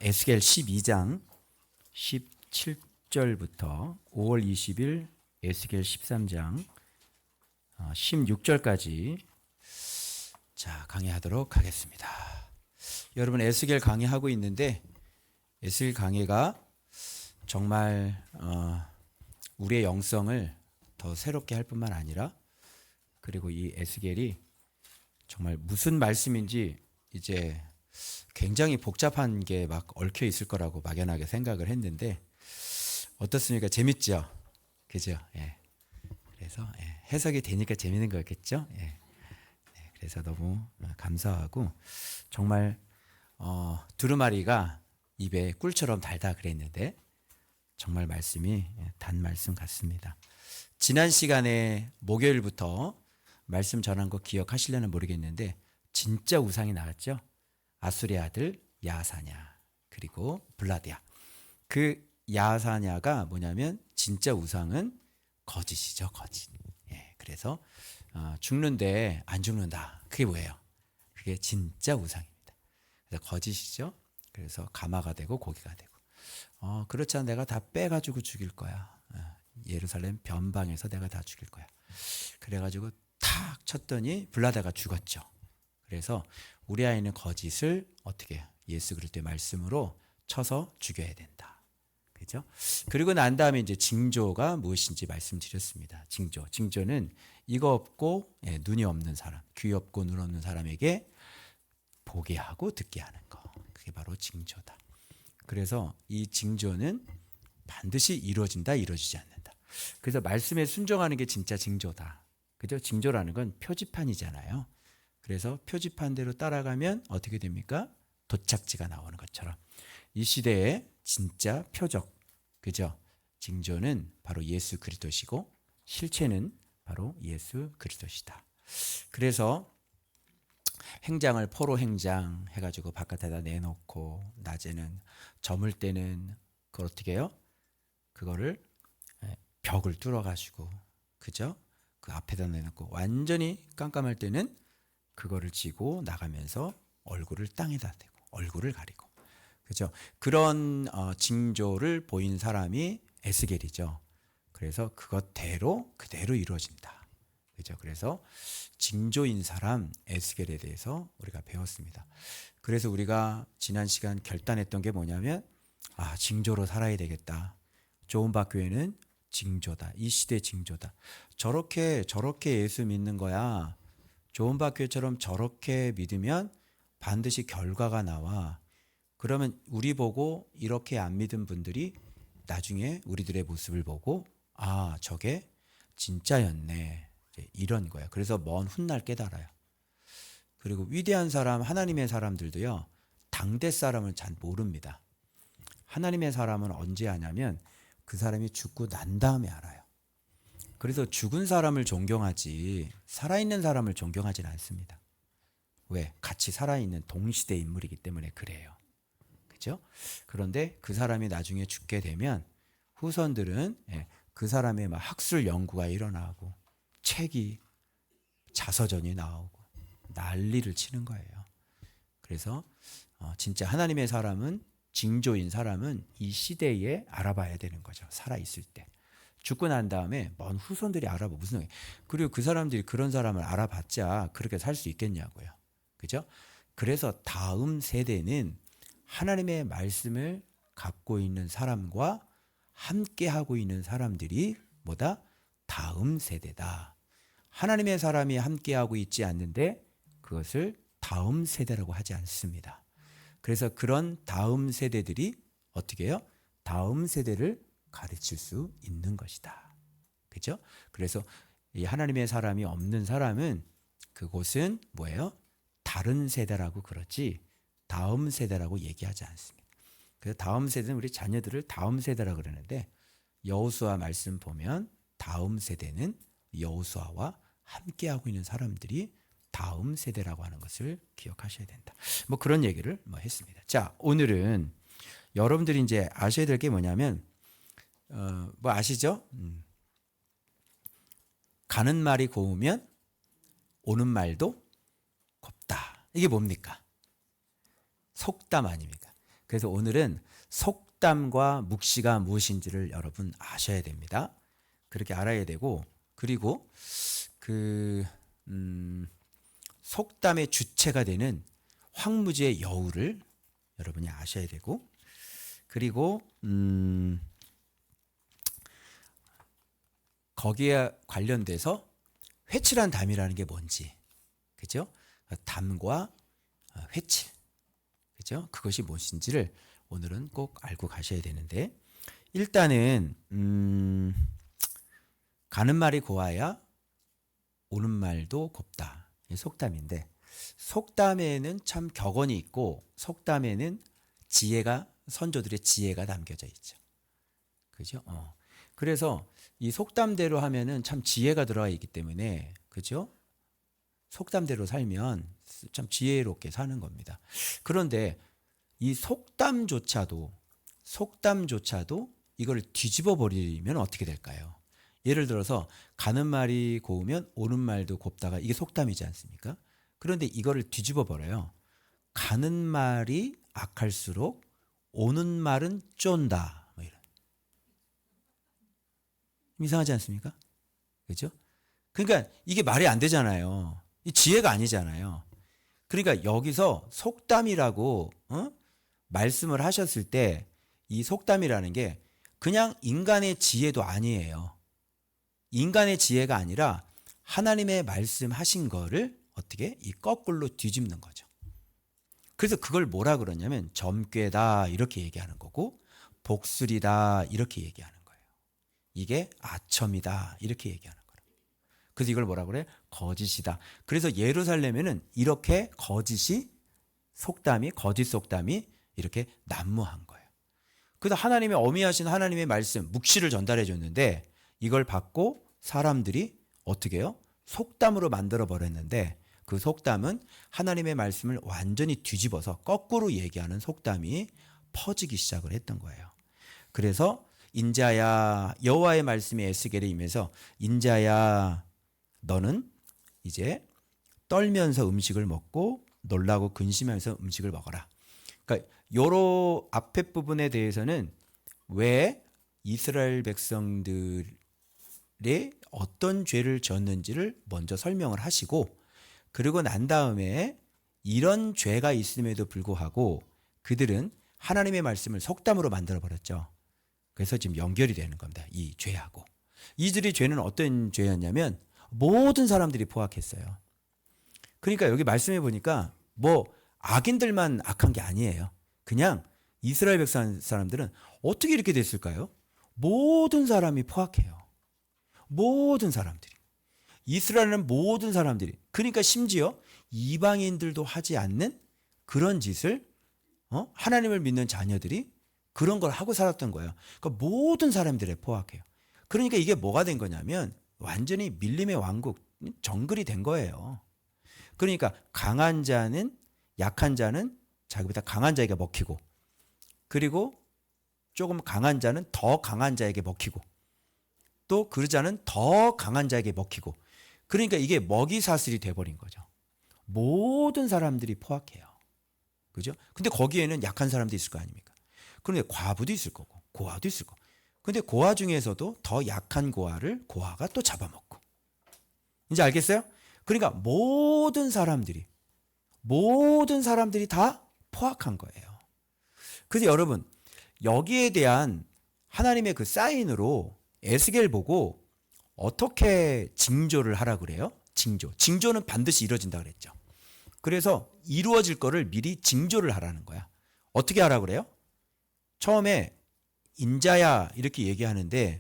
에스겔 12장 17절부터 5월 20일 에스겔 13장 16절까지 강의하도록 하겠습니다. 여러분, 에스겔 강의하고 있는데 에스겔 강의가 정말 우리의 영성을 더 새롭게 할 뿐만 아니라, 그리고 이 에스겔이 정말 무슨 말씀인지 이제 굉장히 복잡한 게 막 얽혀 있을 거라고 막연하게 생각을 했는데, 어떻습니까? 재밌죠? 그죠? 예. 그래서 해석이 되니까 재밌는 거겠죠? 예. 그래서 너무 감사하고, 정말 두루마리가 입에 꿀처럼 달다 그랬는데 정말 말씀이 단 말씀 같습니다. 지난 시간에 목요일부터 말씀 전한 거 기억하시려나 모르겠는데, 진짜 우상이 나왔죠? 아수리의 아들 야사냐, 그리고 블라디아. 그 야사냐가 뭐냐면, 진짜 우상은 거짓이죠, 거짓. 그래서 죽는데 안 죽는다. 그게 뭐예요? 그게 진짜 우상입니다. 그래서 거짓이죠. 그래서 가마가 되고 고기가 되고. 그렇지 않아 내가 다 빼가지고 죽일 거야. 예루살렘 변방에서 내가 다 죽일 거야. 그래가지고 탁 쳤더니 블라디아가 죽었죠. 그래서 우리 아이는 거짓을 어떻게 예수 그리스도의 말씀으로 쳐서 죽여야 된다. 그죠? 그리고 난 다음에 이제 징조가 무엇인지 말씀드렸습니다. 징조는 이거 없고 눈이 없는 사람, 귀 없고 눈 없는 사람에게 보게 하고 듣게 하는 거. 그게 바로 징조다. 그래서 이 징조는 반드시 이루어진다, 이루어지지 않는다. 그래서 말씀에 순종하는 게 진짜 징조다. 그죠? 징조라는 건 표지판이잖아요. 그래서 표지판대로 따라가면 어떻게 됩니까? 도착지가 나오는 것처럼 이 시대의 진짜 표적, 그죠? 징조는 바로 예수 그리스도시고 실체는 바로 예수 그리스도시다. 그래서 행장을 포로 행장 해가지고 바깥에다 내놓고, 낮에는 저물 때는 그걸 어떻게 해요? 그거를 벽을 뚫어가지고, 그죠? 그 앞에다 내놓고, 완전히 깜깜할 때는 그거를 쥐고 나가면서 얼굴을 땅에다 대고 얼굴을 가리고, 그죠? 그런 징조를 보인 사람이 에스겔이죠. 그래서 그것대로 그대로 이루어진다. 그죠? 그래서 징조인 사람 에스겔에 대해서 우리가 배웠습니다. 그래서 우리가 지난 시간 결단했던 게 뭐냐면, 징조로 살아야 되겠다. 조은박 교회는 징조다. 이 시대 징조다. 저렇게 예수 믿는 거야. 조은박교회처럼 저렇게 믿으면 반드시 결과가 나와. 그러면 우리 보고 이렇게 안 믿은 분들이 나중에 우리들의 모습을 보고, 저게 진짜였네, 이런 거야. 그래서 먼 훗날 깨달아요. 그리고 위대한 사람, 하나님의 사람들도요, 당대 사람을 잘 모릅니다. 하나님의 사람은 언제 아냐면 그 사람이 죽고 난 다음에 알아요. 그래서 죽은 사람을 존경하지 살아있는 사람을 존경하지는 않습니다. 왜? 같이 살아있는 동시대 인물이기 때문에 그래요. 그죠? 그런데 그 사람이 나중에 죽게 되면 후손들은 그 사람의 막 학술 연구가 일어나고 책이, 자서전이 나오고 난리를 치는 거예요. 그래서 진짜 하나님의 사람은, 징조인 사람은 이 시대에 알아봐야 되는 거죠. 살아있을 때. 죽고 난 다음에 먼 후손들이 알아봐. 무슨, 그리고 그 사람들이 그런 사람을 알아봤자 그렇게 살 수 있겠냐고요. 그죠? 그래서 다음 세대는 하나님의 말씀을 갖고 있는 사람과 함께 하고 있는 사람들이 뭐다? 다음 세대다. 하나님의 사람이 함께 하고 있지 않는데 그것을 다음 세대라고 하지 않습니다. 그래서 그런 다음 세대들이 어떻게 해요? 다음 세대를 가르칠 수 있는 것이다. 그죠? 그래서 이 하나님의 사람이 없는 사람은 그곳은 뭐예요? 다른 세대라고 그러지 다음 세대라고 얘기하지 않습니다. 그래서 다음 세대는 우리 자녀들을 다음 세대라고 그러는데, 여호수아 말씀 보면 다음 세대는 여호수아와 함께하고 있는 사람들이 다음 세대라고 하는 것을 기억하셔야 된다. 뭐 그런 얘기를 했습니다. 자, 오늘은 여러분들이 이제 아셔야 될 게 뭐냐면, 뭐 아시죠? 가는 말이 고우면 오는 말도 곱다. 이게 뭡니까? 속담 아닙니까? 그래서 오늘은 속담과 묵시가 무엇인지를 여러분 아셔야 됩니다. 그렇게 알아야 되고, 그리고 그 속담의 주체가 되는 황무지의 여우를 여러분이 아셔야 되고, 그리고 거기에 관련돼서 회칠한 담이라는 게 뭔지, 그죠? 담과 회칠, 그죠? 그것이 무엇인지를 오늘은 꼭 알고 가셔야 되는데, 일단은 가는 말이 고와야 오는 말도 곱다. 이 속담인데, 속담에는 참 격언이 있고 속담에는 지혜가, 선조들의 지혜가 담겨져 있죠. 그죠? 그래서 이 속담대로 하면은 참 지혜가 들어가 있기 때문에, 그죠? 속담대로 살면 참 지혜롭게 사는 겁니다. 그런데 이 속담조차도 이걸 뒤집어 버리면 어떻게 될까요? 예를 들어서 가는 말이 고우면 오는 말도 곱다가 이게 속담이지 않습니까? 그런데 이거를 뒤집어 버려요. 가는 말이 악할수록 오는 말은 쫀다. 뭐 이런. 이상하지 않습니까? 그렇죠? 그러니까 이게 말이 안 되잖아요. 이 지혜가 아니잖아요. 그러니까 여기서 속담이라고 말씀을 하셨을 때 이 속담이라는 게 그냥 인간의 지혜도 아니에요. 인간의 지혜가 아니라 하나님의 말씀하신 거를 어떻게 이 거꾸로 뒤집는 거죠. 그래서 그걸 뭐라 그러냐면 점괘다 이렇게 얘기하는 거고, 복술이다 이렇게 얘기하는 거예요. 이게 아첨이다 이렇게 얘기하는 거예요. 그래서 이걸 뭐라 그래? 거짓이다. 그래서 예루살렘에는 이렇게 거짓 속담이 이렇게 난무한 거예요. 그래서 하나님의 어미하신 하나님의 말씀, 묵시를 전달해 줬는데 이걸 받고 사람들이 어떻게 해요? 속담으로 만들어 버렸는데, 그 속담은 하나님의 말씀을 완전히 뒤집어서 거꾸로 얘기하는 속담이 퍼지기 시작을 했던 거예요. 그래서 인자야, 여호와의 말씀이 에스겔에 임해서 인자야 너는 이제 떨면서 음식을 먹고 놀라고 근심하면서 음식을 먹어라. 그러니까 요런 앞에 부분에 대해서는 왜 이스라엘 백성들의 어떤 죄를 지었는지를 먼저 설명을 하시고, 그리고 난 다음에 이런 죄가 있음에도 불구하고 그들은 하나님의 말씀을 속담으로 만들어 버렸죠. 그래서 지금 연결이 되는 겁니다. 이 죄하고. 이들의 죄는 어떤 죄였냐면 모든 사람들이 포악했어요. 그러니까 여기 말씀해 보니까 뭐 악인들만 악한 게 아니에요. 그냥 이스라엘 백성 사람들은 어떻게 이렇게 됐을까요? 모든 사람이 포악해요. 모든 사람들이. 이스라엘은 모든 사람들이, 그러니까 심지어 이방인들도 하지 않는 그런 짓을 하나님을 믿는 자녀들이 그런 걸 하고 살았던 거예요. 그러니까 모든 사람들의 포악해요. 그러니까 이게 뭐가 된 거냐면 완전히 밀림의 왕국, 정글이 된 거예요. 그러니까 강한 자는, 약한 자는 자기보다 강한 자에게 먹히고, 그리고 조금 강한 자는 더 강한 자에게 먹히고, 또 그 자는 더 강한 자에게 먹히고, 그러니까 이게 먹이사슬이 돼버린 거죠. 모든 사람들이 포악해요. 그죠? 근데 거기에는 약한 사람도 있을 거 아닙니까? 그런데 과부도 있을 거고 고아도 있을 거고. 근데 고아 중에서도 더 약한 고아를 고아가 또 잡아먹고. 이제 알겠어요? 그러니까 모든 사람들이 다 포악한 거예요. 그래서 여러분, 여기에 대한 하나님의 그 사인으로 에스겔 보고 어떻게 징조를 하라 그래요? 징조는 반드시 이루어진다 그랬죠. 그래서 이루어질 거를 미리 징조를 하라는 거야. 어떻게 하라 그래요? 처음에 인자야 이렇게 얘기하는데,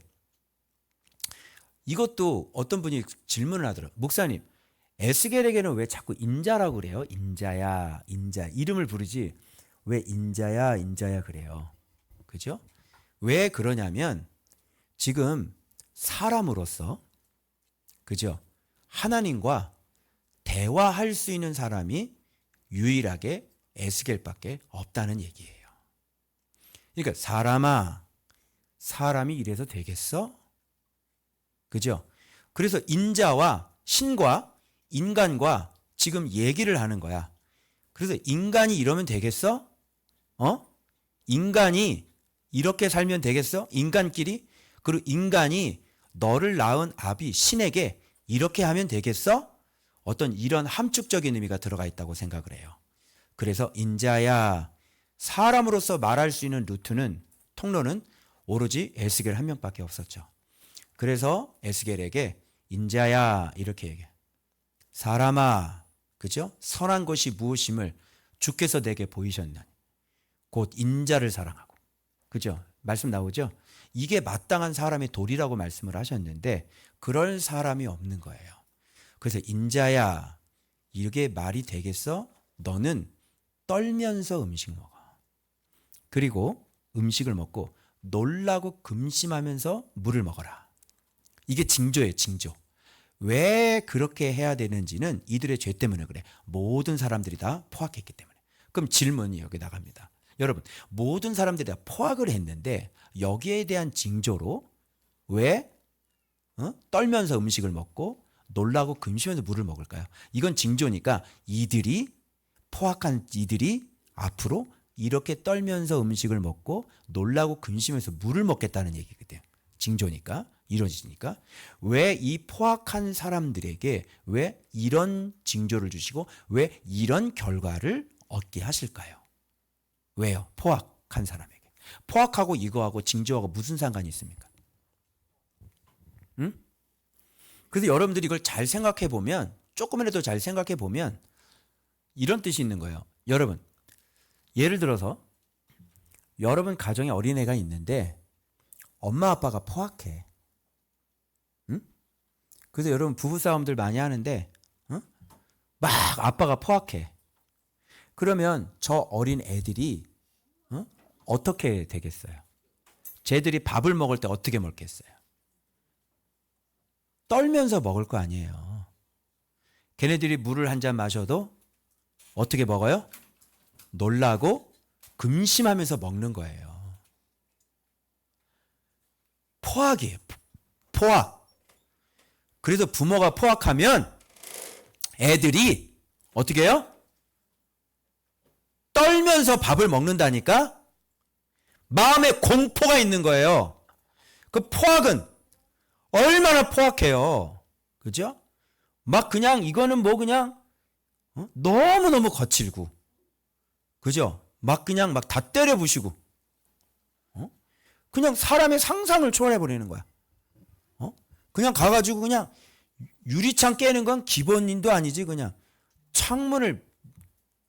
이것도 어떤 분이 질문을 하더라고요. 목사님, 에스겔에게는 왜 자꾸 인자라고 그래요? 인자야, 인자. 이름을 부르지 왜 인자야, 인자야 그래요. 그죠? 왜 그러냐면 지금 사람으로서, 그죠? 하나님과 대화할 수 있는 사람이 유일하게 에스겔밖에 없다는 얘기예요. 그러니까 사람이 이래서 되겠어? 그죠? 그래서 인자와 신과 인간과 지금 얘기를 하는 거야. 그래서 인간이 이러면 되겠어? 인간이 이렇게 살면 되겠어? 인간끼리? 그리고 인간이 너를 낳은 아비 신에게 이렇게 하면 되겠어? 어떤 이런 함축적인 의미가 들어가 있다고 생각을 해요. 그래서 인자야, 사람으로서 말할 수 있는 루트는, 통로는 오로지 에스겔 한 명밖에 없었죠. 그래서 에스겔에게 인자야 이렇게 얘기해. 사람아, 그죠? 선한 것이 무엇임을 주께서 내게 보이셨나니 곧 인자를 사랑하고, 그죠? 말씀 나오죠? 이게 마땅한 사람의 도리라고 말씀을 하셨는데 그럴 사람이 없는 거예요. 그래서 인자야, 이게 말이 되겠어? 너는 떨면서 음식 먹어. 그리고 음식을 먹고 놀라고 금심하면서 물을 먹어라. 이게 징조예요, 징조. 왜 그렇게 해야 되는지는 이들의 죄 때문에 그래. 모든 사람들이 다 포악했기 때문에. 그럼 질문이 여기 나갑니다. 여러분, 모든 사람들이 다 포악을 했는데 여기에 대한 징조로 왜 떨면서 음식을 먹고 놀라고 금심하면서 물을 먹을까요? 이건 징조니까 이들이, 포악한 이들이 앞으로 이렇게 떨면서 음식을 먹고 놀라고 근심해서 물을 먹겠다는 얘기거든요. 징조니까, 이루어지니까. 왜 이 포악한 사람들에게 왜 이런 징조를 주시고 왜 이런 결과를 얻게 하실까요? 왜요? 포악한 사람에게. 포악하고 이거하고 징조하고 무슨 상관이 있습니까? 응? 그래서 여러분들이 이걸 잘 생각해 보면, 조금이라도 잘 생각해 보면 이런 뜻이 있는 거예요. 여러분, 예를 들어서 여러분 가정에 어린애가 있는데 엄마 아빠가 포악해. 응? 그래서 여러분 부부싸움들 많이 하는데 막 아빠가 포악해. 그러면 저 어린 애들이 어떻게 되겠어요? 쟤들이 밥을 먹을 때 어떻게 먹겠어요? 떨면서 먹을 거 아니에요. 걔네들이 물을 한 잔 마셔도 어떻게 먹어요? 놀라고 금심하면서 먹는 거예요. 포악이에요. 포악. 그래서 부모가 포악하면 애들이 어떻게 해요? 떨면서 밥을 먹는다니까? 마음에 공포가 있는 거예요. 그 포악은 얼마나 포악해요. 그죠? 막 그냥 이거는 뭐 그냥 너무너무 거칠고, 그죠? 막 그냥 막 다 때려 부시고, 그냥 사람의 상상을 초월해 버리는 거야. 그냥 가가지고 그냥 유리창 깨는 건 기본인도 아니지, 그냥 창문을,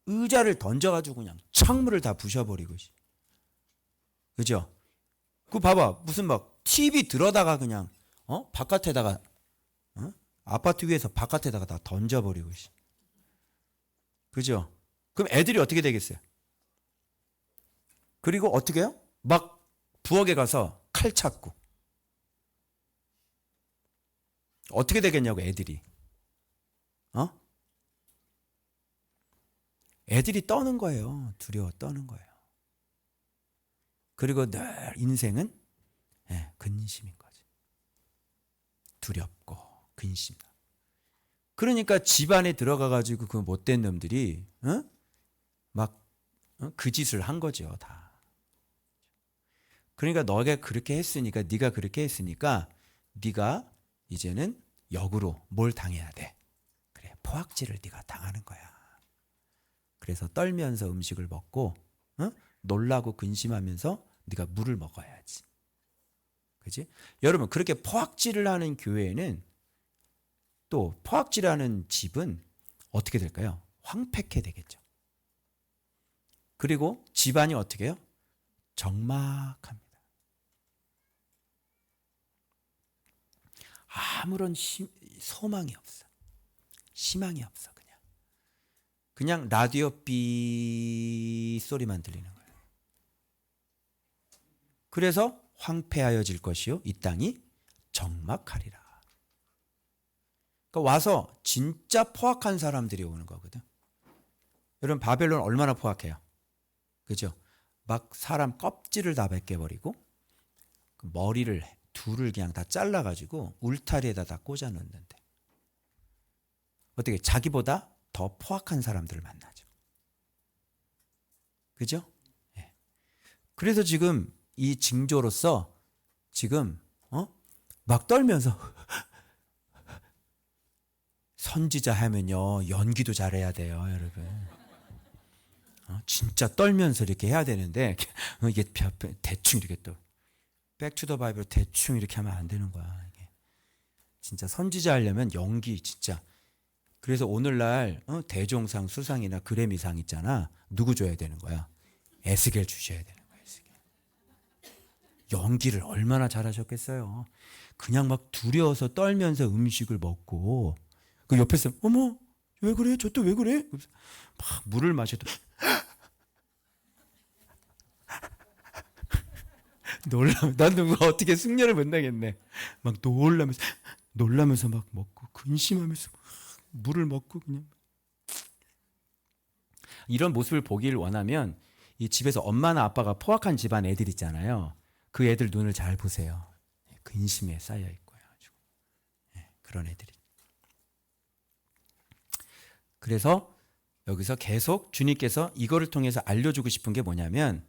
의자를 던져가지고 그냥 창문을 다 부셔버리고, 그죠? 그 봐봐, 무슨 막 TV 들어다가 그냥 바깥에다가 아파트 위에서 바깥에다가 다 던져버리고, 그죠? 그럼 애들이 어떻게 되겠어요? 그리고 어떻게 해요? 막 부엌에 가서 칼 찾고. 어떻게 되겠냐고, 애들이. 애들이 떠는 거예요. 두려워 떠는 거예요. 그리고 늘 인생은 근심인 거지. 두렵고 근심. 그러니까 집안에 들어가가지고 그 못된 놈들이 막 그 짓을 한 거죠, 다. 그러니까 너가 그렇게 했으니까, 네가 그렇게 했으니까 네가 이제는 역으로 뭘 당해야 돼. 그래, 포악질을 네가 당하는 거야. 그래서 떨면서 음식을 먹고 놀라고 근심하면서 네가 물을 먹어야지. 그지? 여러분, 그렇게 포악질을 하는 교회는, 또 포악질하는 집은 어떻게 될까요? 황폐케 되겠죠. 그리고 집안이 어떻게 해요? 적막합니다. 아무런 소망이 없어. 희망이 없어. 그냥 라디오 삐 소리만 들리는 거예요. 그래서 황폐하여질 것이요 이 땅이 적막하리라. 그러니까 와서 진짜 포악한 사람들이 오는 거거든. 여러분, 바벨론 얼마나 포악해요? 그죠? 막 사람 껍질을 다 벗겨버리고 머리를 둘을 그냥 다 잘라가지고 울타리에다 다 꽂아 놓는데, 어떻게 자기보다 더 포악한 사람들을 만나죠. 그죠? 예. 그래서 지금 이 징조로서 지금 막 떨면서 선지자 하면요 연기도 잘해야 돼요, 여러분. 진짜 떨면서 이렇게 해야 되는데 이게 대충 이렇게 또 백투더 바이블 대충 이렇게 하면 안 되는 거야. 이게 진짜 선지자 하려면 연기 진짜. 그래서 오늘날 대종상 수상이나 그래미상 있잖아. 누구 줘야 되는 거야? 에스겔 주셔야 되는 거야. 에스겔. 연기를 얼마나 잘하셨겠어요. 그냥 막 두려워서 떨면서 음식을 먹고 그 옆에서 어머 왜 그래? 저 또 왜 그래? 막 물을 마셔도 난 누가 어떻게 숙녀를 못 나겠네. 막 놀라면서 막 먹고 근심하면서 막 물을 먹고 그냥 이런 모습을 보기를 원하면 이 집에서 엄마나 아빠가 포악한 집안 애들 있잖아요. 그 애들 눈을 잘 보세요. 근심에 쌓여 있고요. 그런 애들이. 그래서 여기서 계속 주님께서 이거를 통해서 알려주고 싶은 게 뭐냐면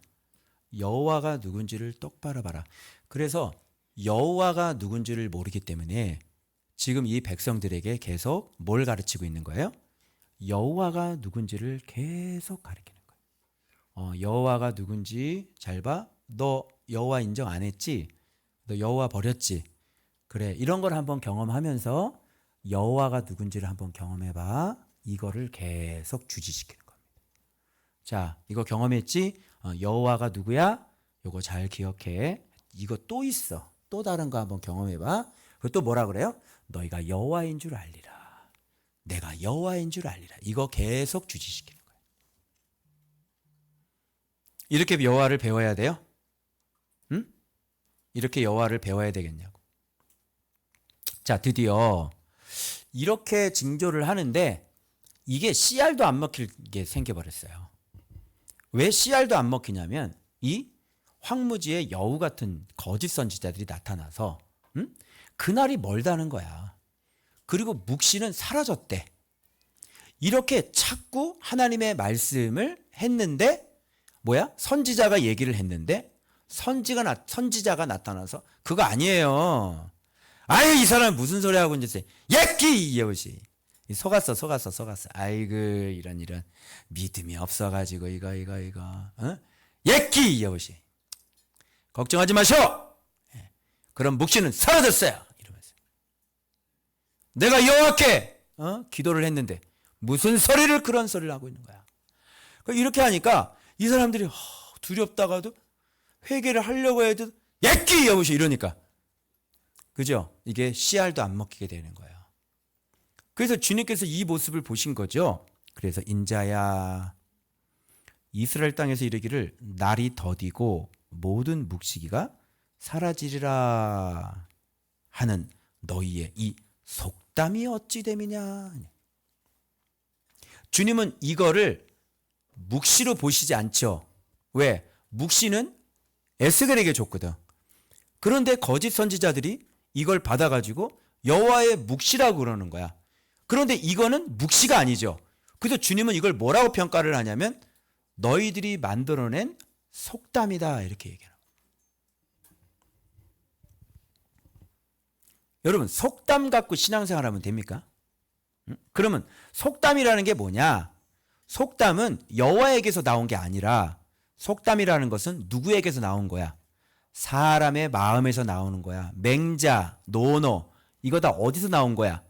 여호와가 누군지를 똑바로 봐라. 그래서 여호와가 누군지를 모르기 때문에 지금 이 백성들에게 계속 뭘 가르치고 있는 거예요? 여호와가 누군지를 계속 가르치는 거예요. 여호와가 누군지 잘 봐. 너 여호와 인정 안 했지? 너 여호와 버렸지? 그래, 이런 걸 한번 경험하면서 여호와가 누군지를 한번 경험해봐. 이거를 계속 주지시키는 겁니다. 자, 이거 경험했지? 여호와가 누구야? 이거 잘 기억해. 이거 또 있어. 또 다른 거 한번 경험해봐. 그리고 또 뭐라 그래요? 너희가 여호와인 줄 알리라. 내가 여호와인 줄 알리라. 이거 계속 주지시키는 거예요. 이렇게 여호와를 배워야 돼요? 응? 이렇게 여호와를 배워야 되겠냐고. 자, 드디어 이렇게 징조를 하는데 이게 씨알도 안 먹히게 생겨버렸어요. 왜 씨알도 안 먹히냐면 이 황무지에 여우 같은 거짓 선지자들이 나타나서 그날이 멀다는 거야. 그리고 묵시는 사라졌대. 이렇게 자꾸 하나님의 말씀을 했는데 뭐야? 선지자가 얘기를 했는데 선지자가 나타나서 그거 아니에요. 아이 이 사람 무슨 소리 하고 있는지 예끼 여우시 속았어. 아이고 이런 믿음이 없어가지고 이거 예끼 여우시 걱정하지 마쇼. 그럼 묵시는 사라졌어요. 이러면서 내가 여호와께 기도를 했는데 무슨 소리를 그런 소리를 하고 있는 거야. 이렇게 하니까 이 사람들이 두렵다가도 회개를 하려고 해도 예끼 여우시 이러니까 그죠? 이게 씨알도 안 먹히게 되는 거예요. 그래서 주님께서 이 모습을 보신 거죠. 그래서 인자야 이스라엘 땅에서 이르기를 날이 더디고 모든 묵시기가 사라지리라 하는 너희의 이 속담이 어찌 됨이냐. 주님은 이거를 묵시로 보시지 않죠. 왜? 묵시는 에스겔에게 줬거든. 그런데 거짓 선지자들이 이걸 받아가지고 여호와의 묵시라고 그러는 거야. 그런데 이거는 묵시가 아니죠. 그래서 주님은 이걸 뭐라고 평가를 하냐면 너희들이 만들어낸 속담이다 이렇게 얘기해요. 여러분 속담 갖고 신앙생활하면 됩니까? 그러면 속담이라는 게 뭐냐? 속담은 여호와에게서 나온 게 아니라 속담이라는 것은 누구에게서 나온 거야? 사람의 마음에서 나오는 거야. 맹자, 노노 이거 다 어디서 나온 거야?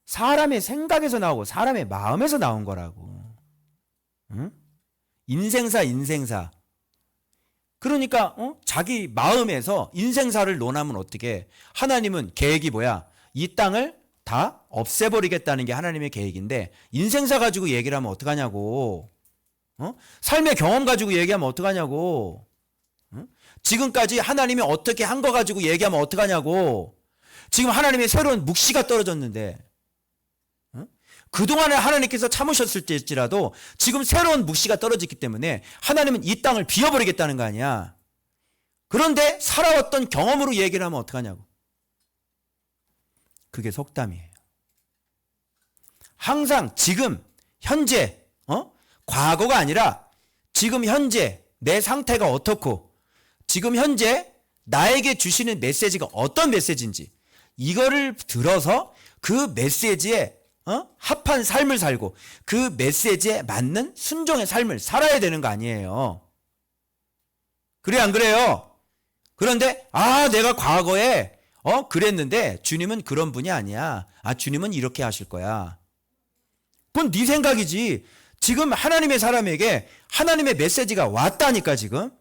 사람의 생각에서 나오고 사람의 마음에서 나온 거라고. 응? 인생사. 그러니까 자기 마음에서 인생사를 논하면 어떻게? 하나님은 계획이 뭐야? 이 땅을 다 없애버리겠다는 게 하나님의 계획인데 인생사 가지고 얘기를 하면 어떡하냐고. 삶의 경험 가지고 얘기하면 어떡하냐고. 지금까지 하나님이 어떻게 한 거 가지고 얘기하면 어떡하냐고. 지금 하나님의 새로운 묵시가 떨어졌는데 그동안에 하나님께서 참으셨을 때일지라도 지금 새로운 묵시가 떨어졌기 때문에 하나님은 이 땅을 비워버리겠다는 거 아니야. 그런데 살아왔던 경험으로 얘기를 하면 어떡하냐고. 그게 속담이에요. 항상 지금 현재 과거가 아니라 지금 현재 내 상태가 어떻고 지금 현재 나에게 주시는 메시지가 어떤 메시지인지 이거를 들어서 그 메시지에 합한 삶을 살고 그 메시지에 맞는 순종의 삶을 살아야 되는 거 아니에요. 그래 안 그래요? 그런데 내가 과거에 그랬는데 주님은 그런 분이 아니야. 주님은 이렇게 하실 거야. 그건 네 생각이지. 지금 하나님의 사람에게 하나님의 메시지가 왔다니까 지금.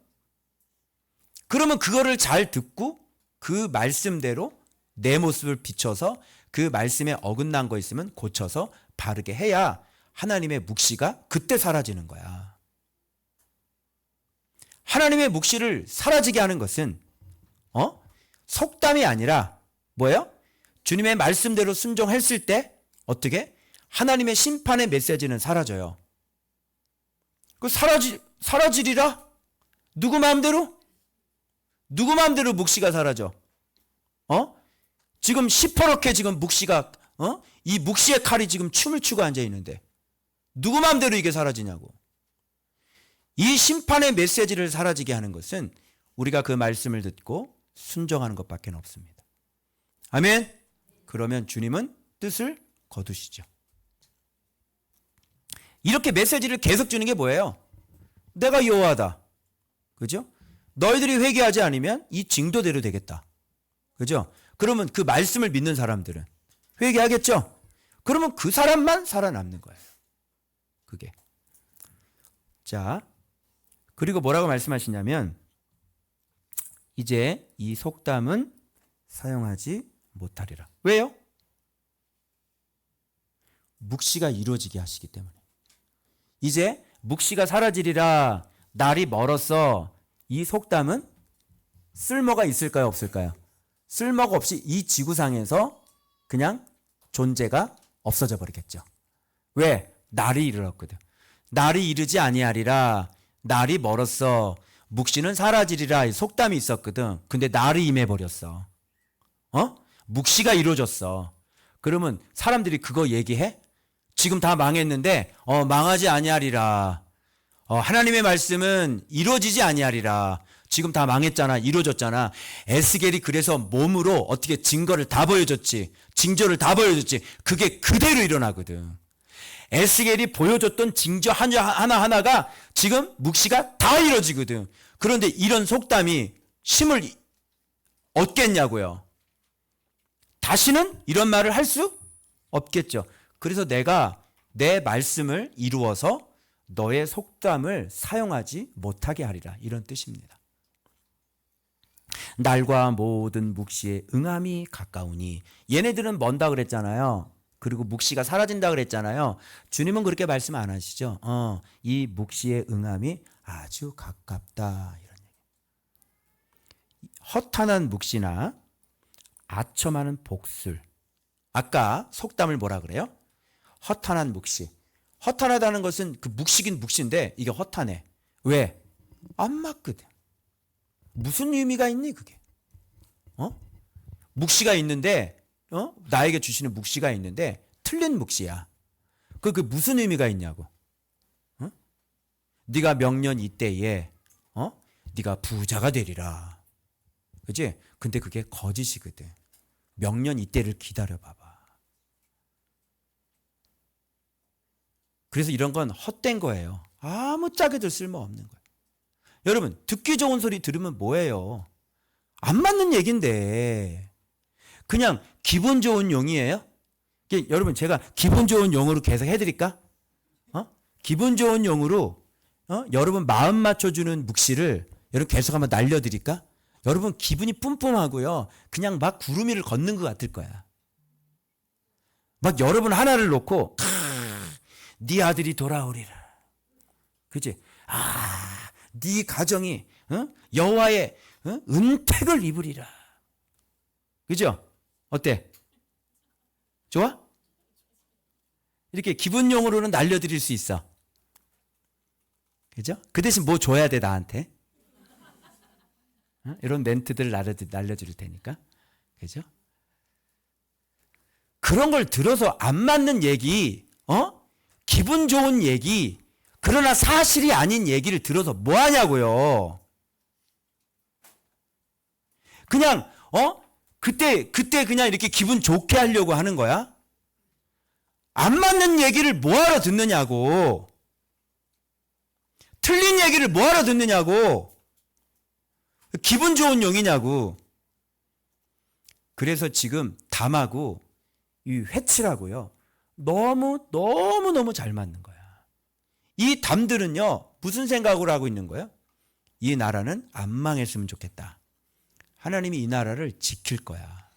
그러면 그거를 잘 듣고 그 말씀대로 내 모습을 비춰서 그 말씀에 어긋난 거 있으면 고쳐서 바르게 해야 하나님의 묵시가 그때 사라지는 거야. 하나님의 묵시를 사라지게 하는 것은 속담이 아니라 뭐예요? 주님의 말씀대로 순종했을 때 어떻게? 하나님의 심판의 메시지는 사라져요. 그 사라지리라? 누구 마음대로? 누구 마음대로 묵시가 사라져? 지금 시퍼렇게 지금 묵시가 이 묵시의 칼이 지금 춤을 추고 앉아 있는데 누구 마음대로 이게 사라지냐고. 이 심판의 메시지를 사라지게 하는 것은 우리가 그 말씀을 듣고 순종하는 것밖에 없습니다. 아멘. 그러면 주님은 뜻을 거두시죠. 이렇게 메시지를 계속 주는 게 뭐예요? 내가 여호와다. 그죠? 너희들이 회개하지 않으면 이 징조대로 되겠다. 그죠? 그러면 그 말씀을 믿는 사람들은 회개하겠죠? 그러면 그 사람만 살아남는 거예요. 그게. 자, 그리고 뭐라고 말씀하시냐면 이제 이 속담은 사용하지 못하리라. 왜요? 묵시가 이루어지게 하시기 때문에. 이제 묵시가 사라지리라. 날이 멀었어. 이 속담은 쓸모가 있을까요? 없을까요? 쓸모가 없이 이 지구상에서 그냥 존재가 없어져 버리겠죠. 왜? 날이 이르렀거든. 날이 이르지 아니하리라. 날이 멀었어. 묵시는 사라지리라. 이 속담이 있었거든. 근데 날이 임해버렸어. 묵시가 이루어졌어. 그러면 사람들이 그거 얘기해? 지금 다 망했는데 망하지 아니하리라. 하나님의 말씀은 이루어지지 아니하리라. 지금 다 망했잖아. 이루어졌잖아. 에스겔이 그래서 몸으로 어떻게 증거를 다 보여줬지. 징조를 다 보여줬지. 그게 그대로 일어나거든. 에스겔이 보여줬던 징조 하나하나가 지금 묵시가 다 이루어지거든. 그런데 이런 속담이 힘을 얻겠냐고요. 다시는 이런 말을 할 수 없겠죠. 그래서 내가 내 말씀을 이루어서 너의 속담을 사용하지 못하게 하리라. 이런 뜻입니다. 날과 모든 묵시의 응함이 가까우니. 얘네들은 먼다 그랬잖아요. 그리고 묵시가 사라진다 그랬잖아요. 주님은 그렇게 말씀 안 하시죠. 이 묵시의 응함이 아주 가깝다. 이런 얘기. 허탄한 묵시나 아첨하는 복술. 아까 속담을 뭐라 그래요? 허탄한 묵시. 허탄하다는 것은 그 묵시긴 묵시인데 이게 허탄해. 왜? 안 맞거든. 무슨 의미가 있니 그게? 묵시가 있는데 나에게 주시는 묵시가 있는데 틀린 묵시야. 그 무슨 의미가 있냐고. 네가 명년 이때에 네가 부자가 되리라. 그치? 근데 그게 거짓이거든. 명년 이때를 기다려 봐봐. 그래서 이런 건 헛된 거예요. 아무짝에도 쓸모없는 거예요. 여러분, 듣기 좋은 소리 들으면 뭐예요? 안 맞는 얘긴데 그냥 기분 좋은 용이에요? 여러분, 제가 기분 좋은 용으로 계속 해드릴까? 기분 좋은 용으로 여러분 마음 맞춰주는 묵시를 여러분 계속 한번 날려드릴까? 여러분 기분이 뿜뿜하고요. 그냥 막 구름 위를 걷는 것 같을 거야. 막 여러분 하나를 놓고 네 아들이 돌아오리라. 그치? 네 가정이 여호와의 은택을 입으리라. 그죠? 어때? 좋아? 이렇게 기분용으로는 날려드릴 수 있어. 그죠? 그 대신 뭐 줘야 돼 나한테? 이런 멘트들을 날려줄 테니까. 그죠? 그런 걸 들어서 안 맞는 얘기, 기분 좋은 얘기, 그러나 사실이 아닌 얘기를 들어서 뭐 하냐고요. 그냥 그때 그냥 이렇게 기분 좋게 하려고 하는 거야? 안 맞는 얘기를 뭐하러 듣느냐고. 틀린 얘기를 뭐하러 듣느냐고. 기분 좋은 용이냐고. 그래서 지금 담하고 이 회치라고요. 너무 잘 맞는 거야. 이 담들은요. 무슨 생각으로 하고 있는 거예요? 이 나라는 안 망했으면 좋겠다. 하나님이 이 나라를 지킬 거야.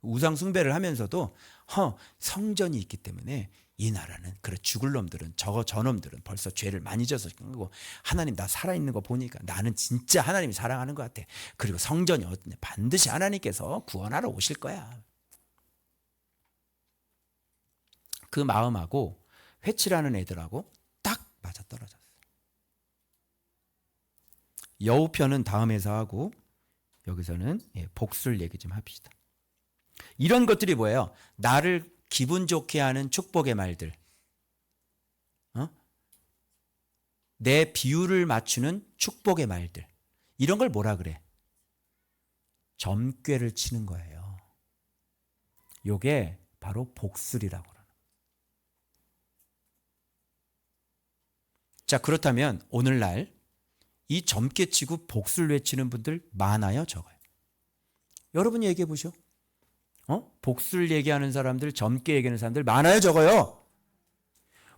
우상 숭배를 하면서도 성전이 있기 때문에 이 나라는 그래 죽을 놈들은 저놈들은 벌써 죄를 많이 져서 그런 거고 하나님 나 살아있는 거 보니까 나는 진짜 하나님이 사랑하는 것 같아. 그리고 성전이 어떤데 반드시 하나님께서 구원하러 오실 거야. 그 마음하고 회치라는 애들하고 딱 맞아떨어졌어. 여우편은 다음에서 하고 여기서는 복술 얘기 좀 합시다. 이런 것들이 뭐예요? 나를 기분 좋게 하는 축복의 말들. 내 비율을 맞추는 축복의 말들. 이런 걸 뭐라 그래? 점괘를 치는 거예요. 요게 바로 복술이라고 그러는. 자, 그렇다면 오늘날 이 점괘 치고 복술 외치는 분들 많아요, 적어요? 여러분이 얘기해 보시오. 복술 얘기하는 사람들, 점괘 얘기하는 사람들 많아요, 적어요?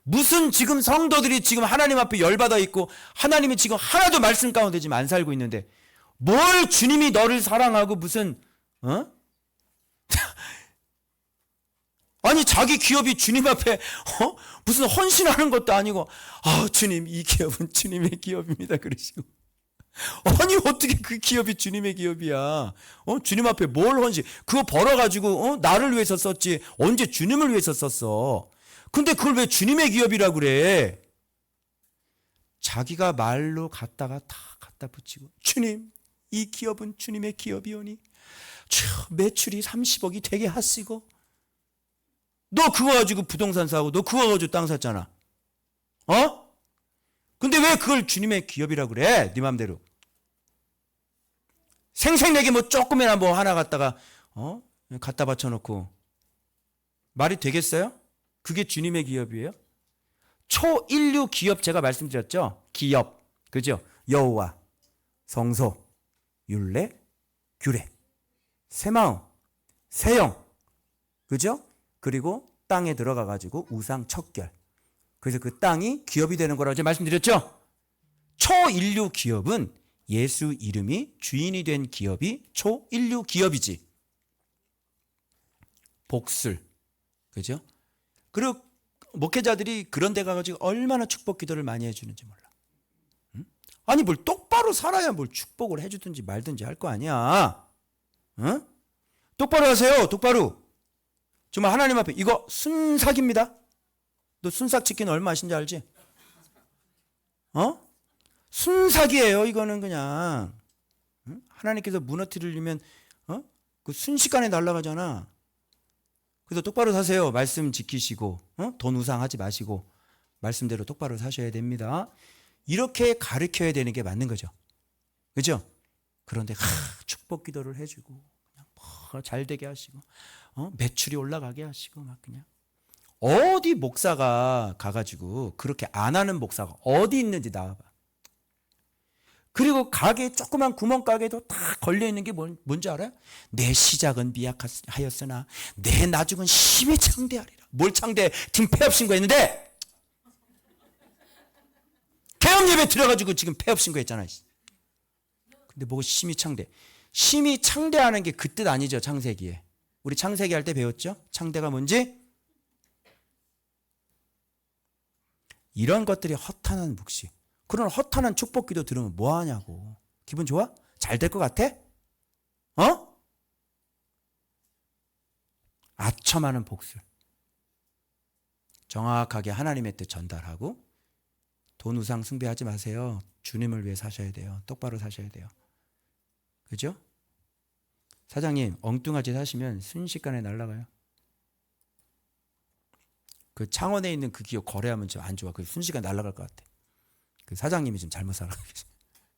무슨 지금 성도들이 지금 하나님 앞에 열받아 있고 하나님이 지금 하나도 말씀 가운데 지금 안 살고 있는데 뭘 주님이 너를 사랑하고 무슨 아니 자기 기업이 주님 앞에 무슨 헌신하는 것도 아니고 주님 이 기업은 주님의 기업입니다 그러시고 아니 어떻게 그 기업이 주님의 기업이야? 주님 앞에 뭘 헌신? 그거 벌어가지고 나를 위해서 썼지 언제 주님을 위해서 썼어? 근데 그걸 왜 주님의 기업이라고 그래? 자기가 말로 갖다가 다 갖다 붙이고 주님 이 기업은 주님의 기업이오니 매출이 30억이 되게 하시고 너 그거 가지고 부동산 사고 너 그거 가지고 땅 샀잖아. 근데 왜 그걸 주님의 기업이라고 그래? 네 맘대로. 생생내게 뭐 조금이나 뭐 하나 갖다가 갖다 바쳐놓고 말이 되겠어요? 그게 주님의 기업이에요? 초인류 기업 제가 말씀드렸죠? 기업, 그죠? 여호와, 성소, 율례, 규례, 새마음, 새영, 그죠? 그리고 땅에 들어가 가지고 우상 척결. 그래서 그 땅이 기업이 되는 거라고 제가 말씀드렸죠? 초인류 기업은 예수 이름이 주인이 된 기업이 초인류 기업이지. 복술, 그죠? 그리고 목회자들이 그런 데 가가지고 얼마나 축복 기도를 많이 해주는지 몰라. 응? 아니 뭘 똑바로 살아야 뭘 축복을 해주든지 말든지 할 거 아니야. 응? 똑바로 하세요. 똑바로. 정말 하나님 앞에 이거 순삭입니다. 너 순삭 치킨 얼마 하신지 알지? 순삭이에요. 이거는 그냥 하나님께서 무너뜨리려면 그 순식간에 날아가잖아. 그래서 똑바로 사세요. 말씀 지키시고 돈 우상하지 마시고 말씀대로 똑바로 사셔야 됩니다. 이렇게 가르쳐야 되는 게 맞는 거죠. 그죠? 그런데 축복 기도를 해주고 그냥 잘 되게 하시고 매출이 올라가게 하시고 막 그냥 어디 목사가 가가지고 그렇게 안 하는 목사가 어디 있는지 나와봐. 그리고 가게 조그만 구멍가게도 다 걸려있는 게 뭔지 알아요? 내 시작은 미약하였으나 내 나중은 심히 창대하리라. 뭘 창대해? 지금 폐업 신고했는데 개업 예배 들어가지고 지금 폐업 신고했잖아. 근데 뭐가 심히 창대? 심히 창대하는 게 그 뜻 아니죠. 창세기에 우리 창세기 할 때 배웠죠? 창대가 뭔지? 이런 것들이 허탄한 묵시. 그런 허탄한 축복기도 들으면 뭐하냐고. 기분 좋아? 잘 될 것 같아? 아첨하는 복술. 정확하게 하나님의 뜻 전달하고 돈 우상 숭배하지 마세요. 주님을 위해 사셔야 돼요. 똑바로 사셔야 돼요. 그죠? 사장님 엉뚱하게 사시면 순식간에 날아가요. 그 창원에 있는 그 기업 거래하면 좀 안 좋아. 그 순식간에 날아갈 것 같아. 그 사장님이 좀 잘못 살아가고 계시.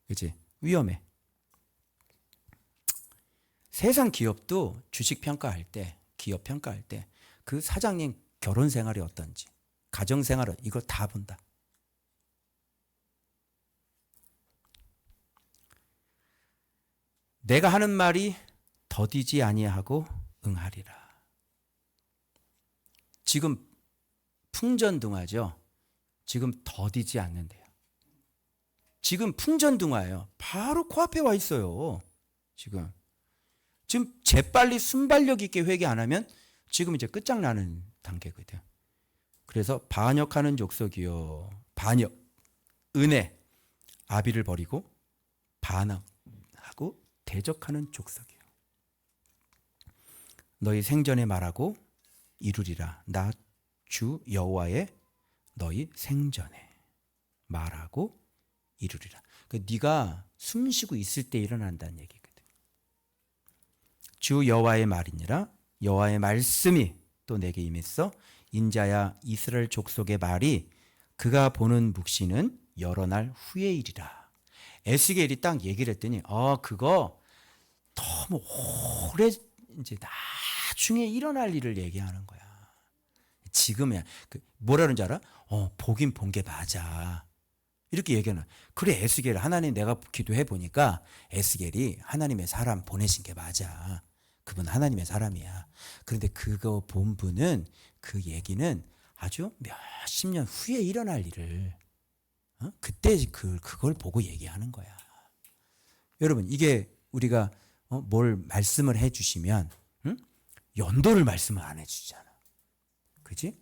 그치? 위험해. 세상 기업도 주식 평가할 때, 기업 평가할 때 그 사장님 결혼 생활이 어떤지, 가정 생활은 이거 다 본다. 내가 하는 말이 더디지 아니하고 응하리라. 지금 풍전등화죠. 지금 더디지 않는데요. 지금 풍전등화예요. 바로 코앞에 와 있어요. 지금 재빨리 순발력 있게 회개 안 하면 지금 이제 끝장나는 단계거든요. 그래서 반역하는 족속이요. 반역, 은혜, 아비를 버리고 반항하고 대적하는 족속이요. 너희 생전에 말하고 이루리라. 나 주 여호와의 너희 생전에 말하고 이루리라. 그러니까 네가 숨 쉬고 있을 때 일어난다는 얘기거든. 주 여호와의 말이니라. 여호와의 말씀이 또 내게 임했어. 인자야, 이스라엘 족속의 말이 그가 보는 묵시는 여러 날 후의 일이라. 에스겔이 딱 얘기를 했더니 그거 너무 오래 이제 나중에 일어날 일을 얘기하는 거야. 지금이야. 뭐라 그러는지 알아? 보긴 본 게 맞아. 이렇게 얘기하는. 그래, 에스겔 하나님 내가 기도해 보니까 에스겔이 하나님의 사람 보내신 게 맞아. 그분 하나님의 사람이야. 그런데 그거 본 분은 그 얘기는 아주 몇십 년 후에 일어날 일을 그때 그걸 보고 얘기하는 거야. 여러분, 이게 우리가 뭘 말씀을 해주시면 연도를 말씀을 안 해주잖아. 그지?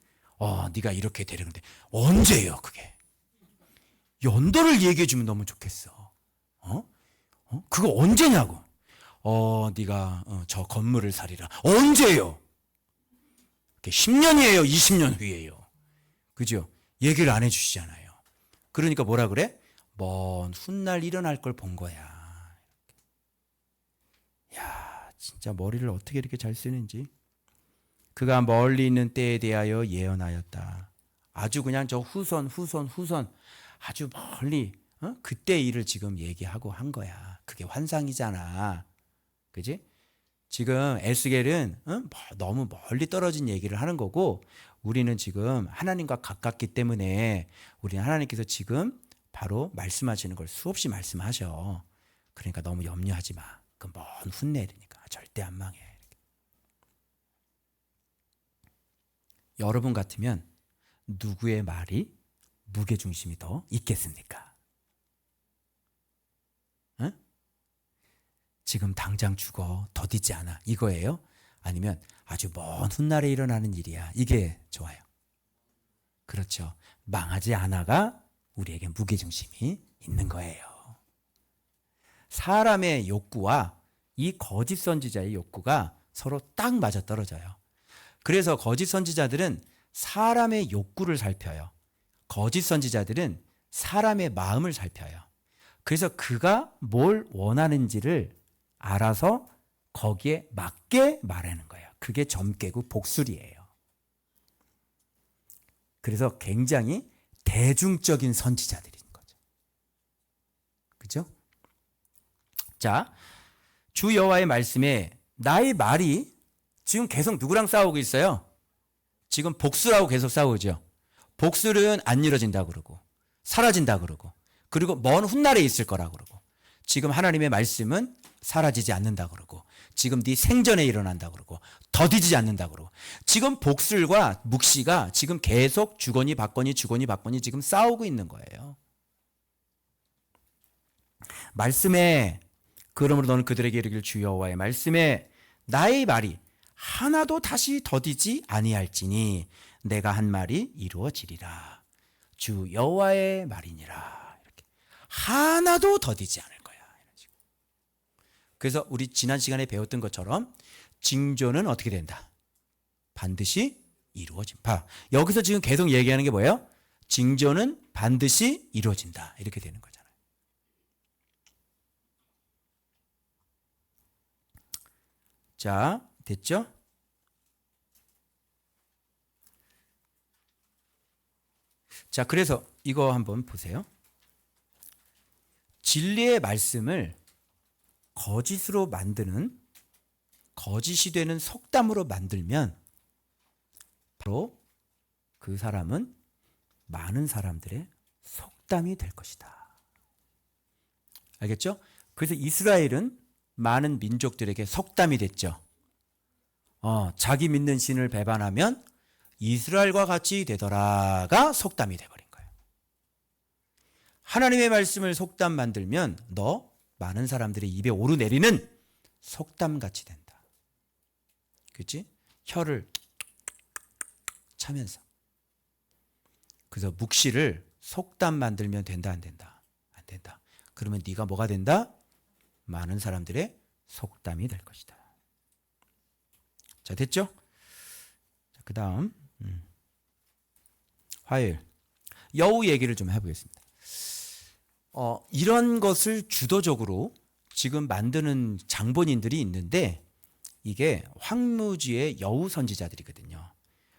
네가 이렇게 되려는데 언제예요 그게? 연도를 얘기해 주면 너무 좋겠어. 그거 언제냐고. 네가 저 건물을 사리라. 언제예요? 10년이에요? 20년 후에요? 그죠? 얘기를 안 해주시잖아요. 그러니까 뭐라 그래? 먼 훗날 일어날 걸 본 거야. 야, 진짜 머리를 어떻게 이렇게 잘 쓰는지. 그가 멀리 있는 때에 대하여 예언하였다. 아주 그냥 저 후손 아주 멀리 그때 일을 지금 얘기하고 한 거야. 그게 환상이잖아. 그지? 지금 에스겔은 너무 멀리 떨어진 얘기를 하는 거고, 우리는 지금 하나님과 가깝기 때문에 우리는 하나님께서 지금 바로 말씀하시는 걸 수없이 말씀하셔. 그러니까 너무 염려하지 마. 그 먼 훗내리니까 절대 안 망해. 여러분 같으면 누구의 말이 무게중심이 더 있겠습니까? 지금 당장 죽어, 더디지 않아, 이거예요? 아니면 아주 먼 훗날에 일어나는 일이야, 이게 좋아요? 그렇죠. 망하지 않아가 우리에게 무게중심이 있는 거예요. 사람의 욕구와 이 거짓 선지자의 욕구가 서로 딱 맞아떨어져요. 그래서 거짓 선지자들은 사람의 욕구를 살펴요. 거짓 선지자들은 사람의 마음을 살펴요. 그래서 그가 뭘 원하는지를 알아서 거기에 맞게 말하는 거예요. 그게 점괘고 복술이에요. 그래서 굉장히 대중적인 선지자들인 거죠. 그죠? 자, 주 여호와의 말씀에 나의 말이 지금 계속 누구랑 싸우고 있어요? 지금 복술하고 계속 싸우죠. 복술은 안 이루어진다 그러고 사라진다 그러고, 그리고 먼 훗날에 있을 거라 그러고, 지금 하나님의 말씀은 사라지지 않는다 그러고, 지금 네 생전에 일어난다 그러고, 더디지 않는다 그러고, 지금 복술과 묵시가 지금 계속 주거니 받거니 지금 싸우고 있는 거예요. 말씀에 그러므로 너는 그들에게 이르기를 주 여호와의 말씀에 나의 말이 하나도 다시 더디지 아니할지니 내가 한 말이 이루어지리라. 주 여호와의 말이니라. 이렇게 하나도 더디지 않을 거야. 그래서 우리 지난 시간에 배웠던 것처럼 징조는 어떻게 된다? 반드시 이루어진다. 여기서 지금 계속 얘기하는 게 뭐예요? 징조는 반드시 이루어진다. 이렇게 되는 거잖아요. 자, 됐죠? 자, 그래서 이거 한번 보세요. 진리의 말씀을 거짓으로 만드는 거짓이 되는 속담으로 만들면 바로 그 사람은 많은 사람들의 속담이 될 것이다. 알겠죠? 그래서 이스라엘은 많은 민족들에게 속담이 됐죠. 자기 믿는 신을 배반하면 이스라엘과 같이 되더라가 속담이 돼버린 거예요. 하나님의 말씀을 속담 만들면 너 많은 사람들의 입에 오르내리는 속담같이 된다. 그렇지? 혀를 차면서. 그래서 묵시를 속담 만들면 된다, 안 된다? 안 된다. 그러면 네가 뭐가 된다? 많은 사람들의 속담이 될 것이다. 자, 됐죠? 그 다음 화요일 여우 얘기를 좀 해보겠습니다. 이런 것을 주도적으로 지금 만드는 장본인들이 있는데 이게 황무지의 여우 선지자들이거든요.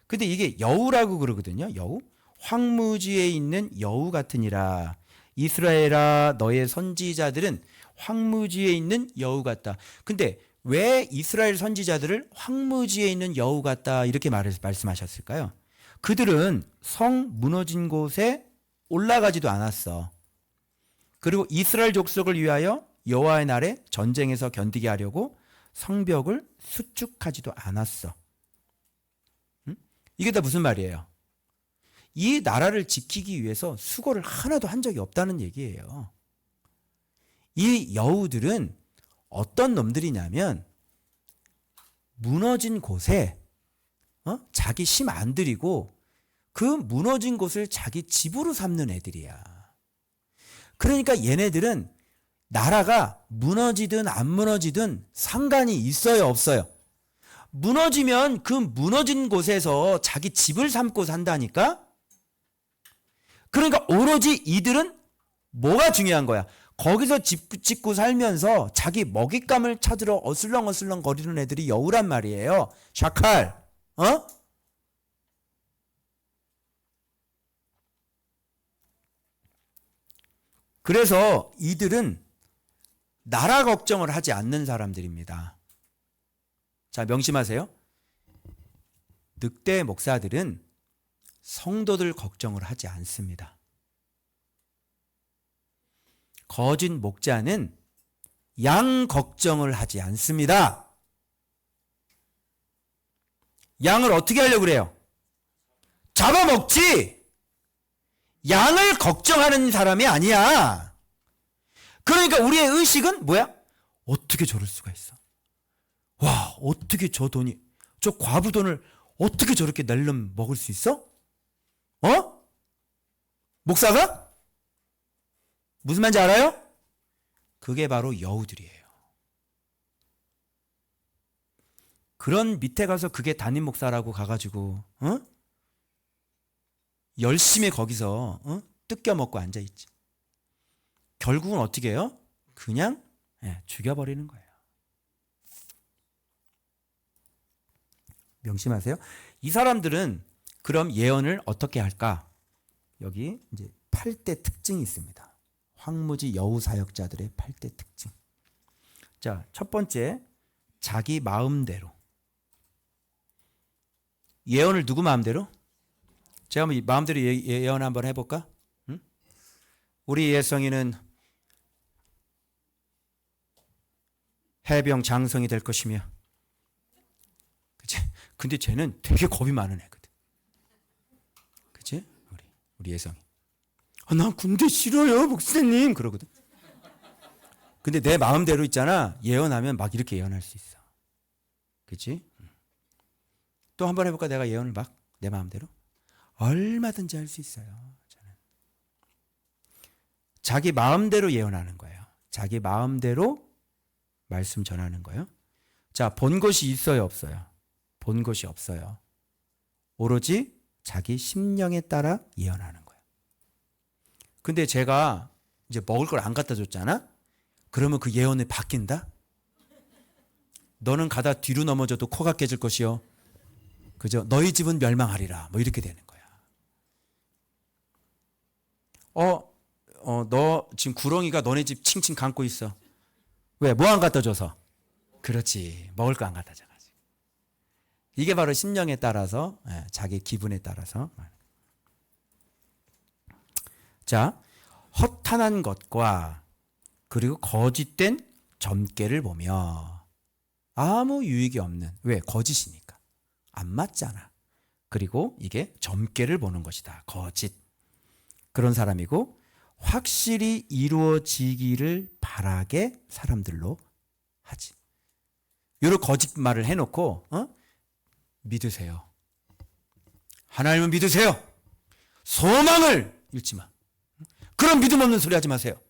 근데 이게 여우라고 그러거든요. 여우. 황무지에 있는 여우 같으니라. 이스라엘아 너의 선지자들은 황무지에 있는 여우 같다. 근데 왜 이스라엘 선지자들을 황무지에 있는 여우 같다 이렇게 말씀하셨을까요? 그들은 성 무너진 곳에 올라가지도 않았어. 그리고 이스라엘 족속을 위하여 여호와의 날에 전쟁에서 견디게 하려고 성벽을 수축하지도 않았어. 이게 다 무슨 말이에요? 이 나라를 지키기 위해서 수고를 하나도 한 적이 없다는 얘기예요. 이 여우들은 어떤 놈들이냐면 무너진 곳에 자기 심 안 들이고 그 무너진 곳을 자기 집으로 삼는 애들이야. 그러니까 얘네들은 나라가 무너지든 안 무너지든 상관이 있어요, 없어요? 무너지면 그 무너진 곳에서 자기 집을 삼고 산다니까? 그러니까 오로지 이들은 뭐가 중요한 거야? 거기서 집 짓고 살면서 자기 먹잇감을 찾으러 어슬렁어슬렁 거리는 애들이 여우란 말이에요. 샤칼. 그래서 이들은 나라 걱정을 하지 않는 사람들입니다. 자, 명심하세요. 늑대 목사들은 성도들 걱정을 하지 않습니다. 거짓 목자는 양 걱정을 하지 않습니다. 양을 어떻게 하려고 그래요? 잡아먹지. 양을 걱정하는 사람이 아니야. 그러니까 우리의 의식은 뭐야? 어떻게 저럴 수가 있어? 와, 어떻게 저 돈이, 저 과부 돈을 어떻게 저렇게 날름 먹을 수 있어? 목사가? 무슨 말인지 알아요? 그게 바로 여우들이에요. 그런 밑에 가서 그게 담임 목사라고 가가지고 열심히 거기서 뜯겨 먹고 앉아있지. 결국은 어떻게 해요? 그냥 죽여버리는 거예요. 명심하세요. 이 사람들은 그럼 예언을 어떻게 할까? 여기 이제 8대 특징이 있습니다. 황무지 여우 사역자들의 8대 특징. 자, 첫 번째, 자기 마음대로. 예언을 누구 마음대로? 제가 한번 마음대로 예언 한번 해볼까? 응? 우리 예성이는 해병 장성이 될 것이며, 그치? 근데 쟤는 되게 겁이 많은 애거든. 그치? 우리 예성이. 난 군대 싫어요, 목사님. 그러거든. 근데 내 마음대로 있잖아. 예언하면 막 이렇게 예언할 수 있어. 그치? 또 한번 해볼까? 내가 예언을 막 내 마음대로. 얼마든지 할 수 있어요. 저는. 자기 마음대로 예언하는 거예요. 자기 마음대로 말씀 전하는 거예요. 자, 본 것이 있어요, 없어요? 본 것이 없어요. 오로지 자기 심령에 따라 예언하는 거예요. 근데 제가 이제 먹을 걸 안 갖다 줬잖아? 그러면 그 예언이 바뀐다? 너는 가다 뒤로 넘어져도 코가 깨질 것이요. 그죠? 너희 집은 멸망하리라. 뭐 이렇게 되는 거야. 너 지금 구렁이가 너네 집 칭칭 감고 있어. 왜? 뭐 안 갖다 줘서? 그렇지. 먹을 거 안 갖다 줘가지고. 이게 바로 심령에 따라서, 자기 기분에 따라서. 자, 허탄한 것과 그리고 거짓된 점괘를 보며 아무 유익이 없는, 왜? 거짓이니까. 안 맞잖아. 그리고 이게 점괘를 보는 것이다. 거짓. 그런 사람이고 확실히 이루어지기를 바라게 사람들로 하지. 이런 거짓말을 해놓고 믿으세요. 하나님은 믿으세요. 소망을 잃지 마. 그런 믿음 없는 소리 하지 마세요.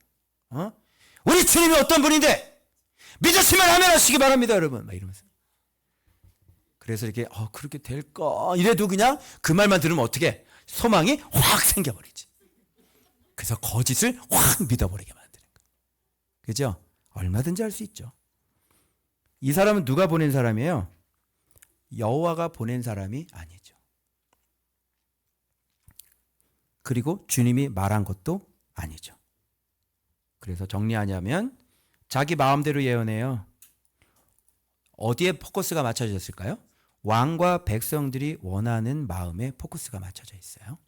우리 주님이 어떤 분인데 믿으시면 아멘 하시기 바랍니다, 여러분. 막 이러면서. 그래서 이렇게 그렇게 될까? 이래도 그냥 그 말만 들으면 어떻게? 소망이 확 생겨버리지. 그래서 거짓을 확 믿어버리게 만드는 거예요. 그죠? 얼마든지 할 수 있죠. 이 사람은 누가 보낸 사람이에요? 여호와가 보낸 사람이 아니죠. 그리고 주님이 말한 것도 아니죠. 그래서 정리하냐면 자기 마음대로 예언해요. 어디에 포커스가 맞춰졌을까요? 왕과 백성들이 원하는 마음에 포커스가 맞춰져 있어요.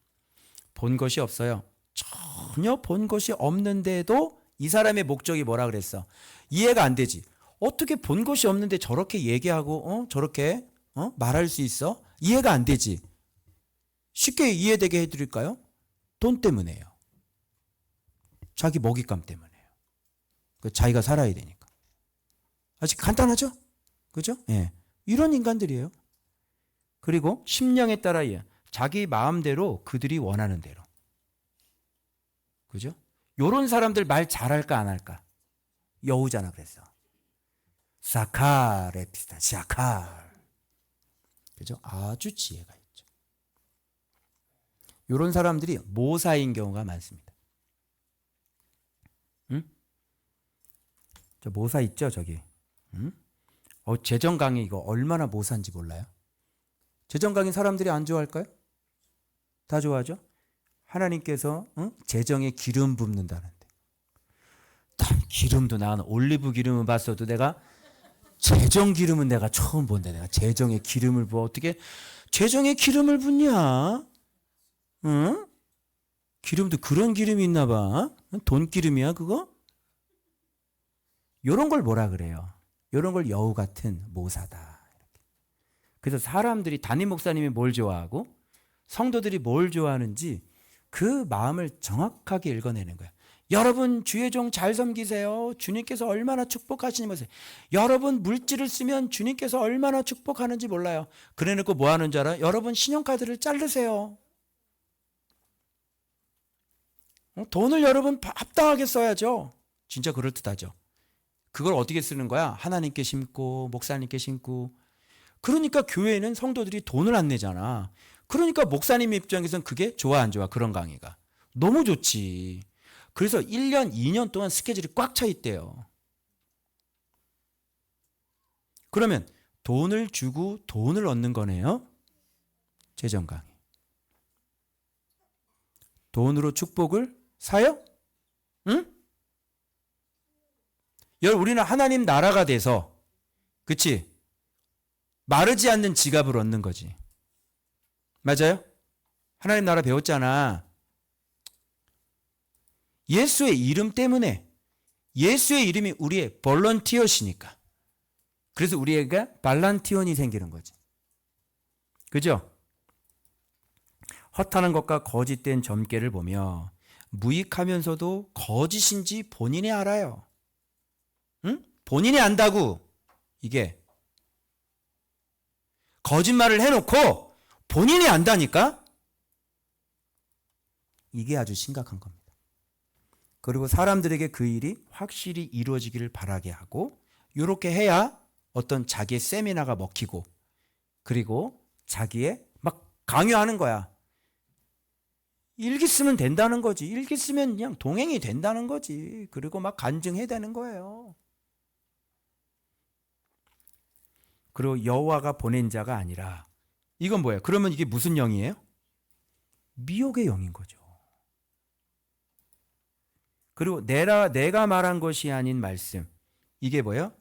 본 것이 없어요. 전혀 본 것이 없는데도 이 사람의 목적이 뭐라 그랬어? 이해가 안 되지. 어떻게 본 것이 없는데 저렇게 얘기하고 저렇게 말할 수 있어? 이해가 안 되지. 쉽게 이해되게 해드릴까요? 돈 때문에요. 자기 먹잇감 때문에요. 자기가 살아야 되니까. 아직 간단하죠? 그죠? 예. 이런 인간들이에요. 그리고 심령에 따라 자기 마음대로 그들이 원하는 대로. 그죠? 요런 사람들 말 잘할까 안 할까? 여우잖아 그랬어. 사칼에 비슷한 사칼. 그죠? 아주 지혜가 있죠. 요런 사람들이 모사인 경우가 많습니다. 응? 저 모사 있죠, 저기. 응? 재정 강의 이거 얼마나 모사인지 몰라요? 재정 강의 사람들이 안 좋아할까요? 다 좋아하죠? 하나님께서 재정에 기름 붓는다는데. 기름도 나는 올리브 기름은 봤어도 내가 재정 기름은 내가 처음 본다. 내가 재정에 기름을 부어. 어떻게 재정에 기름을 붓냐? 응? 기름도 그런 기름이 있나 봐. 돈 기름이야 그거? 요런 걸 뭐라 그래요? 요런 걸 여우 같은 모사다. 그래서 사람들이 담임 목사님이 뭘 좋아하고 성도들이 뭘 좋아하는지 그 마음을 정확하게 읽어내는 거야. 여러분 주의 종 잘 섬기세요. 주님께서 얼마나 축복하시니 보세요. 여러분 물질을 쓰면 주님께서 얼마나 축복하는지 몰라요. 그래놓고 뭐 하는 줄 알아요? 여러분 신용카드를 자르세요. 돈을 여러분 합당하게 써야죠. 진짜 그럴듯하죠. 그걸 어떻게 쓰는 거야? 하나님께 심고 목사님께 심고. 그러니까 교회는 성도들이 돈을 안 내잖아. 그러니까 목사님 입장에서는 그게 좋아 안 좋아? 그런 강의가. 너무 좋지. 그래서 1년, 2년 동안 스케줄이 꽉 차 있대요. 그러면 돈을 주고 돈을 얻는 거네요. 재정 강의. 돈으로 축복을 사요? 응? 우리는 하나님 나라가 돼서, 그치? 마르지 않는 지갑을 얻는 거지. 맞아요? 하나님 나라 배웠잖아. 예수의 이름 때문에, 예수의 이름이 우리의 볼런티어시니까. 그래서 우리가 발란티온이 생기는 거지. 그죠? 허탄한 것과 거짓된 점괘를 보며 무익하면서도 거짓인지 본인이 알아요. 응? 본인이 안다고. 이게 거짓말을 해놓고 본인이 안다니까? 이게 아주 심각한 겁니다. 그리고 사람들에게 그 일이 확실히 이루어지기를 바라게 하고, 이렇게 해야 어떤 자기의 세미나가 먹히고, 그리고 자기의 막 강요하는 거야. 일기 쓰면 된다는 거지. 일기 쓰면 그냥 동행이 된다는 거지. 그리고 막 간증해야 되는 거예요. 그리고 여호와가 보낸 자가 아니라, 이건 뭐예요? 그러면 이게 무슨 영이에요? 미혹의 영인 거죠. 그리고 내가 말한 것이 아닌 말씀. 이게 뭐예요?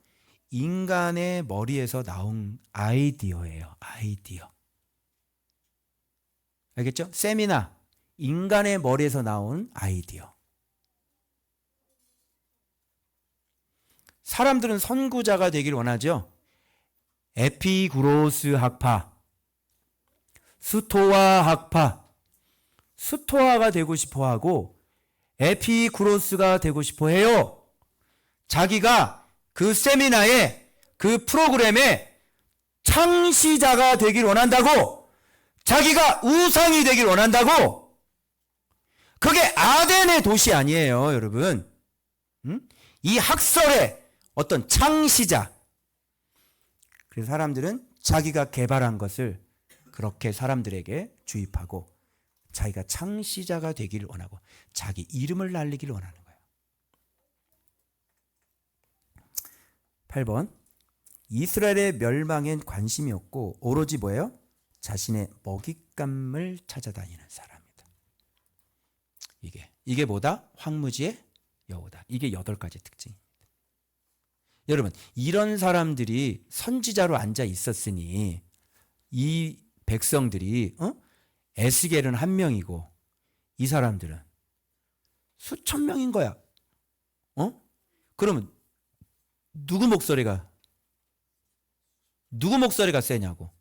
인간의 머리에서 나온 아이디어예요. 아이디어. 알겠죠? 세미나, 인간의 머리에서 나온 아이디어. 사람들은 선구자가 되길 원하죠. 에피구로스 학파, 스토아 학파, 스토아가 되고 싶어하고 에피구로스가 되고 싶어해요. 자기가 그 세미나에, 그 프로그램에 창시자가 되길 원한다고, 자기가 우상이 되길 원한다고. 그게 아덴의 도시 아니에요, 여러분. 이 학설의 어떤 창시자. 그래서 사람들은 자기가 개발한 것을 그렇게 사람들에게 주입하고 자기가 창시자가 되길 원하고 자기 이름을 날리길 원하는 거예요. 8번. 이스라엘의 멸망엔 관심이 없고 오로지 뭐예요? 자신의 먹잇감을 찾아다니는 사람이다. 이게 뭐다? 황무지의 여우다. 이게 8가지 특징입니다. 여러분, 이런 사람들이 선지자로 앉아 있었으니 이 백성들이 에스겔은 1명이고 이 사람들은 수천 명인 거야. 그러면 누구 목소리가 세냐고.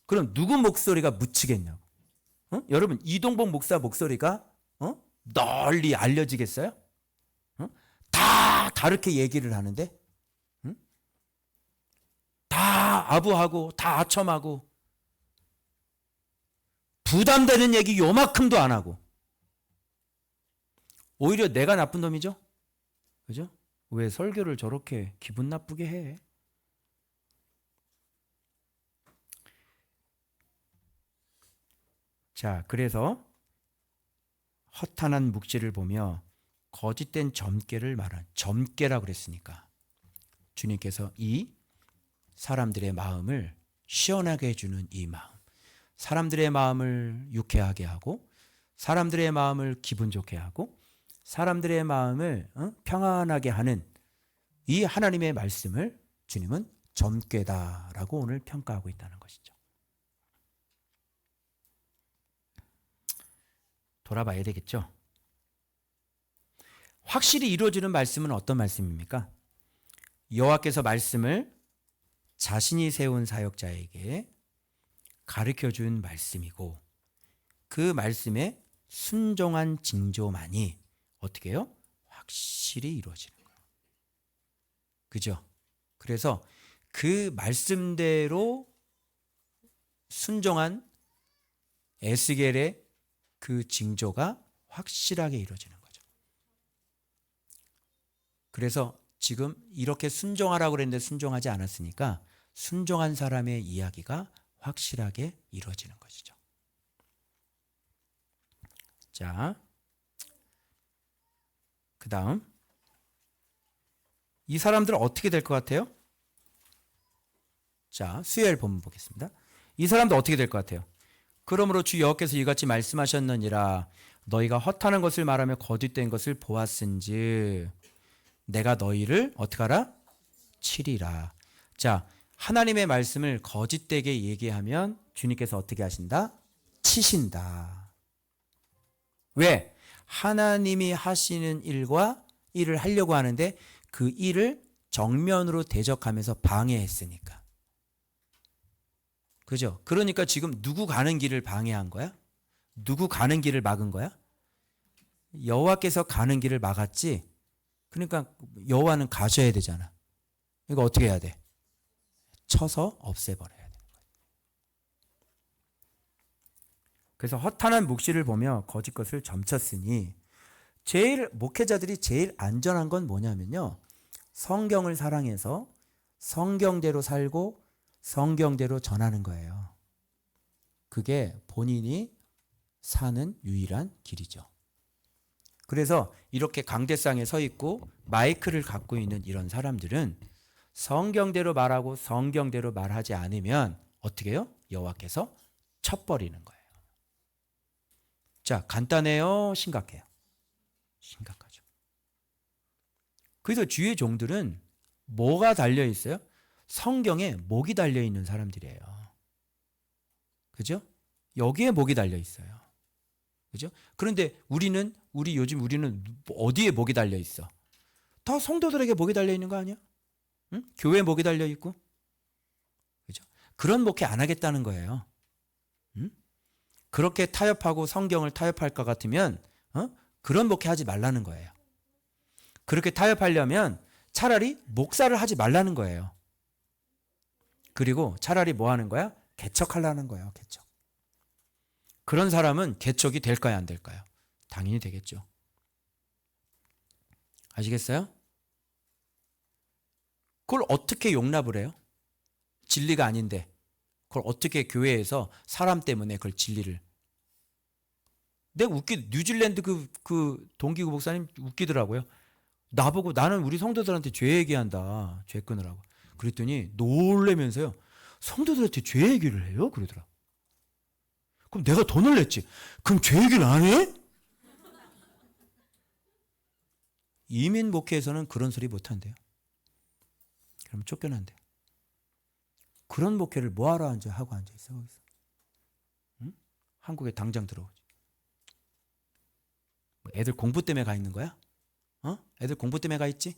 그럼 누구 목소리가 묻히겠냐고. 여러분, 이동복 목사 목소리가 널리 알려지겠어요? 다 다르게 얘기를 하는데, 다 아부하고 다 아첨하고 부담되는 얘기 요만큼도 안 하고 오히려 내가 나쁜 놈이죠. 그죠? 왜 설교를 저렇게 기분 나쁘게 해? 자, 그래서 허탄한 묵시를 보며 거짓된 점괘를 말한, 점괘라고 그랬으니까 주님께서 이 사람들의 마음을 시원하게 해주는 이 마음, 사람들의 마음을 유쾌하게 하고 사람들의 마음을 기분 좋게 하고 사람들의 마음을 평안하게 하는 이 하나님의 말씀을 주님은 점괘다라고 오늘 평가하고 있다는 것이죠. 돌아봐야 되겠죠. 확실히 이루어지는 말씀은 어떤 말씀입니까? 여호와께서 말씀을 자신이 세운 사역자에게 가르쳐준 말씀이고 그 말씀에 순종한 징조만이 어떻게 해요? 확실히 이루어지는 거예요. 그죠? 그래서 그 말씀대로 순종한 에스겔의 그 징조가 확실하게 이루어지는 거죠. 그래서 지금 이렇게 순종하라고 그랬는데 순종하지 않았으니까 순종한 사람의 이야기가 확실하게 이루어지는 것이죠. 자, 그 다음 이 사람들은 어떻게 될 것 같아요? 자, 수요일 본문 보겠습니다. 이 사람들 어떻게 될 것 같아요? 그러므로 주 여호와께서 이같이 말씀하셨느니라 너희가 허탄한 것을 말하며 거짓된 것을 보았은즉 내가 너희를 어떻게 하라? 치리라. 자, 하나님의 말씀을 거짓되게 얘기하면 주님께서 어떻게 하신다? 치신다. 왜? 하나님이 하시는 일과 일을 하려고 하는데 그 일을 정면으로 대적하면서 방해했으니까. 그죠? 그러니까 지금 누구 가는 길을 방해한 거야? 누구 가는 길을 막은 거야? 여호와께서 가는 길을 막았지. 그러니까 여호와는 가셔야 되잖아. 이거 어떻게 해야 돼? 쳐서 없애버려야 되는 거야. 그래서 허탄한 묵시를 보며 거짓 것을 점쳤으니 목회자들이 제일 안전한 건 뭐냐면요. 성경을 사랑해서 성경대로 살고 성경대로 전하는 거예요. 그게 본인이 사는 유일한 길이죠. 그래서 이렇게 강대상에 서 있고 마이크를 갖고 있는 이런 사람들은 성경대로 말하고 성경대로 말하지 않으면 어떻게 해요? 여호와께서 쳐버리는 거예요. 자, 간단해요? 심각해요? 심각하죠. 그래서 주의 종들은 뭐가 달려 있어요? 성경에 목이 달려 있는 사람들이에요. 그죠? 여기에 목이 달려 있어요. 그죠? 그런데 요즘 우리는 어디에 목이 달려 있어? 다 성도들에게 목이 달려 있는 거 아니야? 응? 교회에 목이 달려 있고. 그죠? 그런 목회 안 하겠다는 거예요. 응? 그렇게 타협하고 성경을 타협할 것 같으면 그런 목회 하지 말라는 거예요. 그렇게 타협하려면 차라리 목사를 하지 말라는 거예요. 그리고 차라리 뭐 하는 거야? 개척하려는 거예요. 개척. 그런 사람은 개척이 될까요? 안 될까요? 당연히 되겠죠. 아시겠어요? 그걸 어떻게 용납을 해요? 진리가 아닌데 그걸 어떻게 교회에서 사람 때문에 그걸 진리를. 내가 뉴질랜드 그 동기구 목사님 웃기더라고요. 나보고 나는 우리 성도들한테 죄 얘기한다. 죄 끊으라고. 그랬더니 놀래면서요. 성도들한테 죄 얘기를 해요? 그러더라. 그럼 내가 더 놀랬지. 그럼 죄 얘기를 안 해? 이민 목회에서는 그런 소리 못 한대요. 그럼 쫓겨난대요. 그런 목회를 뭐하러 하고 앉아있어 거기서. 응? 한국에 당장 들어오지. 애들 공부 때문에 가 있는 거야? 애들 공부 때문에 가 있지?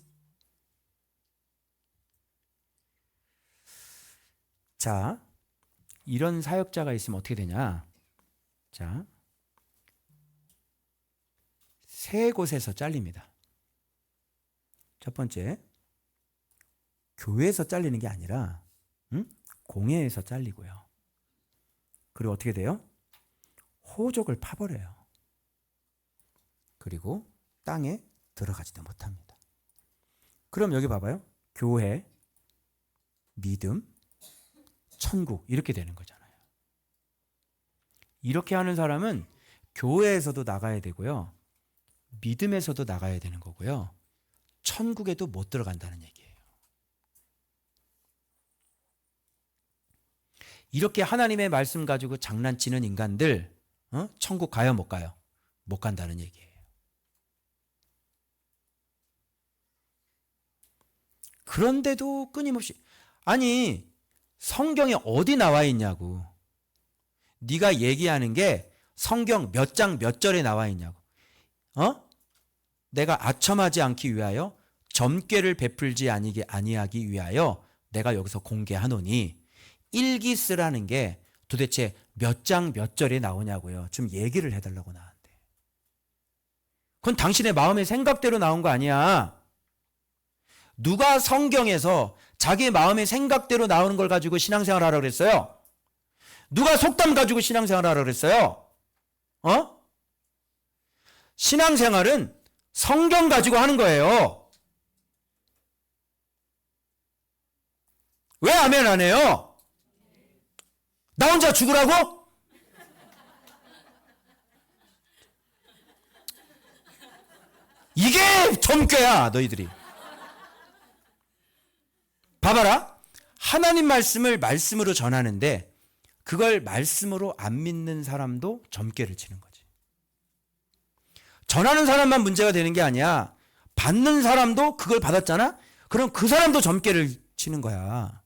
자, 이런 사역자가 있으면 어떻게 되냐? 자, 세 곳에서 잘립니다. 첫 번째, 교회에서 잘리는 게 아니라 공회에서 잘리고요. 그리고 어떻게 돼요? 호족을 파버려요. 그리고 땅에 들어가지도 못합니다. 그럼 여기 봐봐요. 교회, 믿음, 천국 이렇게 되는 거잖아요. 이렇게 하는 사람은 교회에서도 나가야 되고요. 믿음에서도 나가야 되는 거고요. 천국에도 못 들어간다는 얘기예요. 이렇게 하나님의 말씀 가지고 장난치는 인간들 천국 가요 못 가요? 못 간다는 얘기예요. 그런데도 끊임없이 아니 성경에 어디 나와 있냐고. 네가 얘기하는 게 성경 몇 장 몇 절에 나와 있냐고. 내가 아첨하지 않기 위하여 점괘를 베풀지 아니하기 위하여 내가 여기서 공개하노니 일기스라는 게 도대체 몇 장 몇 절에 나오냐고요. 좀 얘기를 해달라고 나한테. 그건 당신의 마음의 생각대로 나온 거 아니야. 누가 성경에서 자기 마음의 생각대로 나오는 걸 가지고 신앙생활 하라고 그랬어요? 누가 속담 가지고 신앙생활 하라고 그랬어요? 신앙생활은 성경 가지고 하는 거예요. 왜 아멘 안 해요? 나 혼자 죽으라고? 이게 점괘야 너희들이. 봐봐라. 하나님 말씀을 말씀으로 전하는데 그걸 말씀으로 안 믿는 사람도 점괘를 치는 거지. 전하는 사람만 문제가 되는 게 아니야. 받는 사람도 그걸 받았잖아? 그럼 그 사람도 점괘를 치는 거야.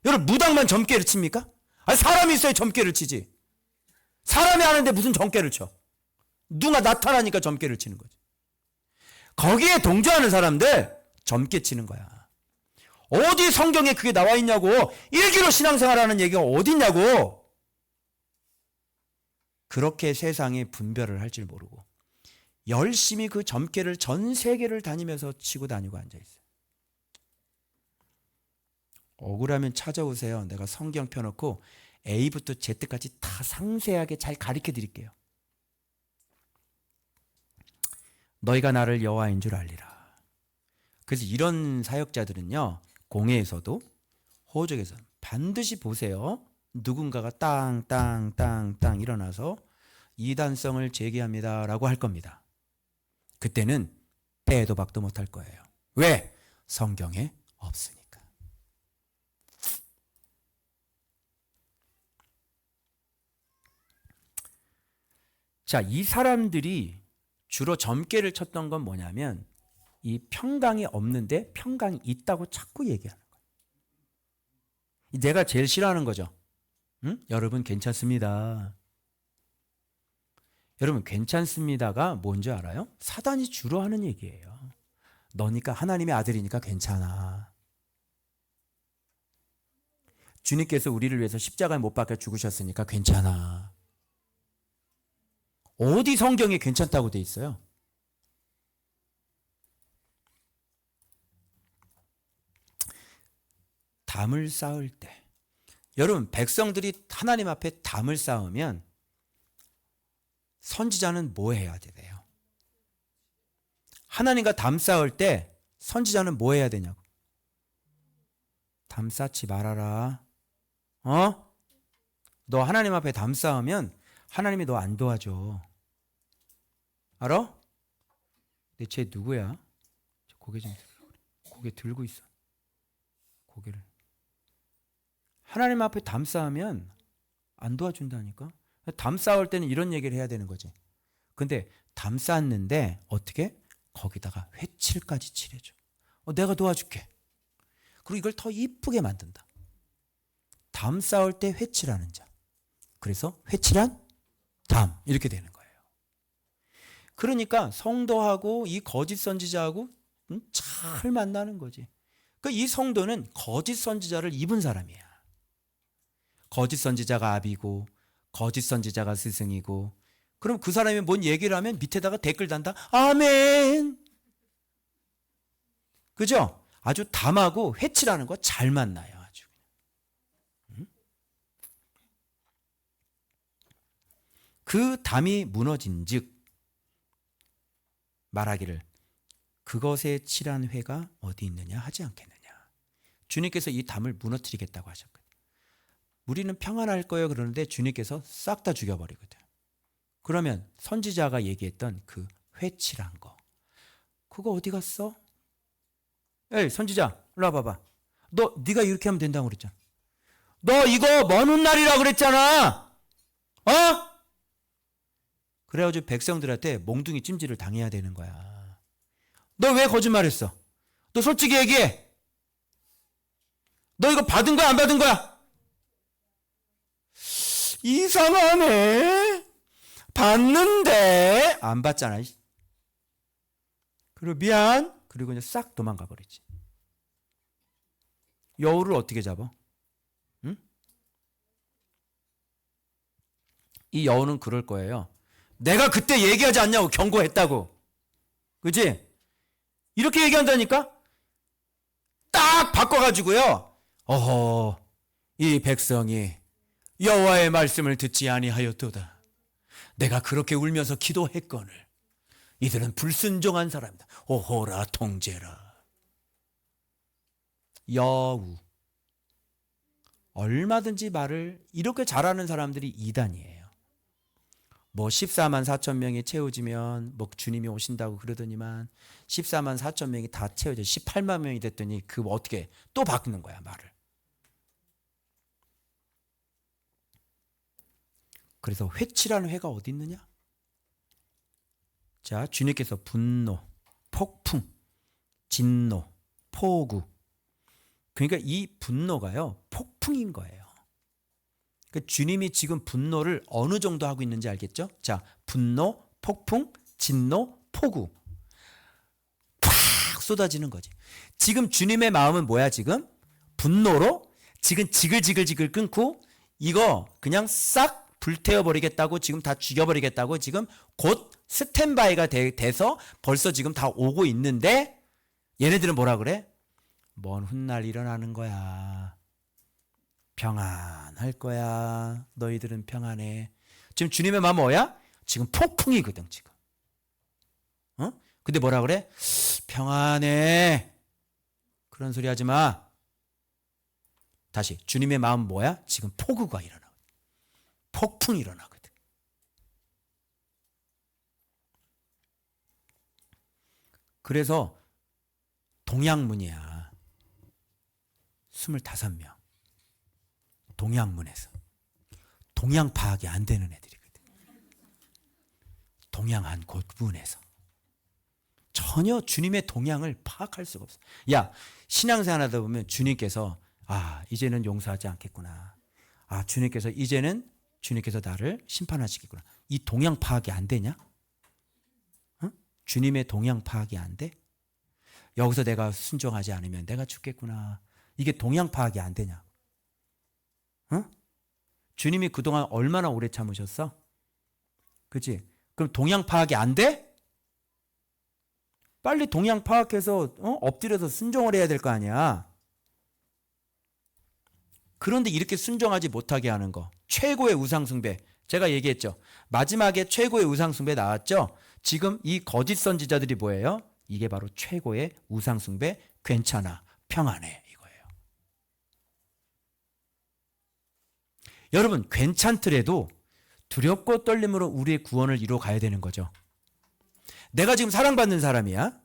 여러분 무당만 점괘를 칩니까? 아니, 사람이 있어야 점괘를 치지. 사람이 하는데 무슨 점괘를 쳐? 누가 나타나니까 점괘를 치는 거지. 거기에 동조하는 사람들 점괘 치는 거야. 어디 성경에 그게 나와 있냐고. 일기로 신앙생활하는 얘기가 어디 있냐고. 그렇게 세상에 분별을 할 줄 모르고 열심히 그 점괘를 전 세계를 다니면서 치고 다니고 앉아있어요. 억울하면 찾아오세요. 내가 성경 펴놓고 A부터 Z까지 다 상세하게 잘 가르쳐 드릴게요. 너희가 나를 여호와인 줄 알리라. 그래서 이런 사역자들은요. 공회에서도 호적에서 반드시 보세요. 누군가가 땅 일어나서 이단성을 제기합니다 라고 할 겁니다. 그때는 빼도 박도 못할 거예요. 왜? 성경에 없으니까. 자, 이 사람들이 주로 점괘를 쳤던 건 뭐냐면 이 평강이 없는데 평강이 있다고 자꾸 얘기하는 거예요. 내가 제일 싫어하는 거죠. 응? 여러분 괜찮습니다. 여러분 괜찮습니다가 뭔지 알아요? 사단이 주로 하는 얘기예요. 너니까 하나님의 아들이니까 괜찮아. 주님께서 우리를 위해서 십자가에 못 박혀 죽으셨으니까 괜찮아. 어디 성경에 괜찮다고 돼 있어요? 담을 쌓을 때 여러분 백성들이 하나님 앞에 담을 쌓으면 선지자는 뭐 해야 돼요? 하나님과 담 쌓을 때 선지자는 뭐 해야 되냐고. 담 쌓지 말아라. 너 하나님 앞에 담 쌓으면 하나님이 너 안 도와줘. 알아? 근데 쟤 누구야? 고개 좀 들고 그래. 고개 들고 있어. 고개를. 하나님 앞에 담 쌓으면 안 도와준다니까. 담 쌓을 때는 이런 얘기를 해야 되는 거지. 근데 담 쌓았는데 어떻게? 거기다가 회칠까지 칠해줘. 내가 도와줄게. 그리고 이걸 더 이쁘게 만든다. 담 쌓을 때 회칠하는 자. 그래서 회칠한 담 이렇게 되는 거예요. 그러니까 성도하고 이 거짓 선지자하고 잘 만나는 거지. 그러니까 이 성도는 거짓 선지자를 입은 사람이야. 거짓 선지자가 아비고 거짓 선지자가 스승이고 그럼 그 사람이 뭔 얘기를 하면 밑에다가 댓글 단다. 아멘. 그죠? 아주 담하고 회칠하는 거 잘 만나요. 아주. 그 담이 무너진 즉 말하기를 그것에 칠한 회가 어디 있느냐 하지 않겠느냐. 주님께서 이 담을 무너뜨리겠다고 하셨거든요. 우리는 평안할 거예요 그러는데 주님께서 싹 다 죽여버리거든. 그러면 선지자가 얘기했던 그 회칠한 거 그거 어디 갔어? 에이 선지자 일로 와봐봐. 네가 이렇게 하면 된다고 그랬잖아. 너 이거 먼 훗날이라 그랬잖아. 그래가지고 백성들한테 몽둥이 찜질을 당해야 되는 거야. 너 왜 거짓말했어? 너 솔직히 얘기해. 너 이거 받은 거야 안 받은 거야? 이상하네. 받는데 안 받잖아. 그리고 미안. 그리고 이제 싹 도망가 버리지. 여우를 어떻게 잡아? 응? 이 여우는 그럴 거예요. 내가 그때 얘기하지 않냐고 경고했다고. 그지? 이렇게 얘기한다니까? 딱 바꿔가지고요. 어허, 이 백성이 여호와의 말씀을 듣지 아니하였도다. 내가 그렇게 울면서 기도했거늘 이들은 불순종한 사람이다. 오호라 통제라. 여우. 얼마든지 말을 이렇게 잘하는 사람들이 이단이에요. 뭐 14만 4천 명이 채워지면 뭐 주님이 오신다고 그러더니만 14만 4천 명이 다 채워져 18만 명이 됐더니 그 어떻게 또 바꾸는 거야 말을. 그래서 회칠하는 회가 어디 있느냐? 자, 주님께서 분노, 폭풍, 진노, 포구. 그러니까 이 분노가요 폭풍인 거예요. 그 주님이 지금 분노를 어느 정도 하고 있는지 알겠죠? 자, 분노, 폭풍, 진노, 포구. 팍 쏟아지는 거지. 지금 주님의 마음은 뭐야 지금? 분노로 지금 지글지글 끊고 이거 그냥 싹 불태워버리겠다고 지금 다 죽여버리겠다고 지금 곧 스탠바이가 돼서 벌써 지금 다 오고 있는데 얘네들은 뭐라 그래? 먼 훗날 일어나는 거야. 평안할 거야. 너희들은 평안해. 지금 주님의 마음 뭐야? 지금 폭풍이거든 지금. 근데 뭐라 그래? 평안해. 그런 소리 하지 마. 다시 주님의 마음 뭐야? 지금 폭우가 일어나. 폭풍이 일어나거든. 그래서 동양문이야. 25명. 동양문에서. 동양 파악이 안 되는 애들이거든. 동양 한 곳문에서. 전혀 주님의 동향을 파악할 수가 없어. 야, 신앙생활 하다 보면 주님께서 이제는 용서하지 않겠구나. 주님께서 이제는 주님께서 나를 심판하시겠구나. 이 동향 파악이 안 되냐? 응? 주님의 동향 파악이 안 돼? 여기서 내가 순종하지 않으면 내가 죽겠구나. 이게 동향 파악이 안 되냐? 응? 주님이 그동안 얼마나 오래 참으셨어? 그치? 그럼 동향 파악이 안 돼? 빨리 동향 파악해서 엎드려서 순종을 해야 될 거 아니야. 그런데 이렇게 순종하지 못하게 하는 거, 최고의 우상숭배. 제가 얘기했죠. 마지막에 최고의 우상숭배 나왔죠. 지금 이 거짓 선지자들이 뭐예요? 이게 바로 최고의 우상숭배. 괜찮아, 평안해, 이거예요. 여러분, 괜찮더라도 두렵고 떨림으로 우리의 구원을 이루어 가야 되는 거죠. 내가 지금 사랑받는 사람이야.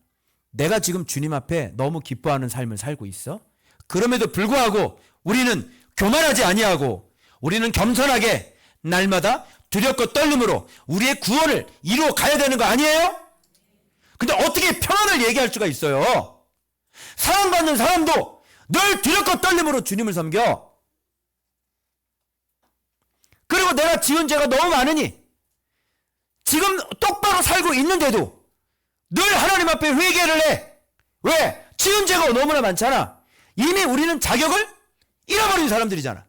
내가 지금 주님 앞에 너무 기뻐하는 삶을 살고 있어. 그럼에도 불구하고 우리는 교만하지 아니하고 우리는 겸손하게 날마다 두렵고 떨림으로 우리의 구원을 이루어 가야 되는 거 아니에요? 근데 어떻게 평안을 얘기할 수가 있어요? 사랑받는 사람도 늘 두렵고 떨림으로 주님을 섬겨. 그리고 내가 지은 죄가 너무 많으니 지금 똑바로 살고 있는데도 늘 하나님 앞에 회개를 해. 왜? 지은 죄가 너무나 많잖아. 이미 우리는 자격을 잃어버린 사람들이잖아.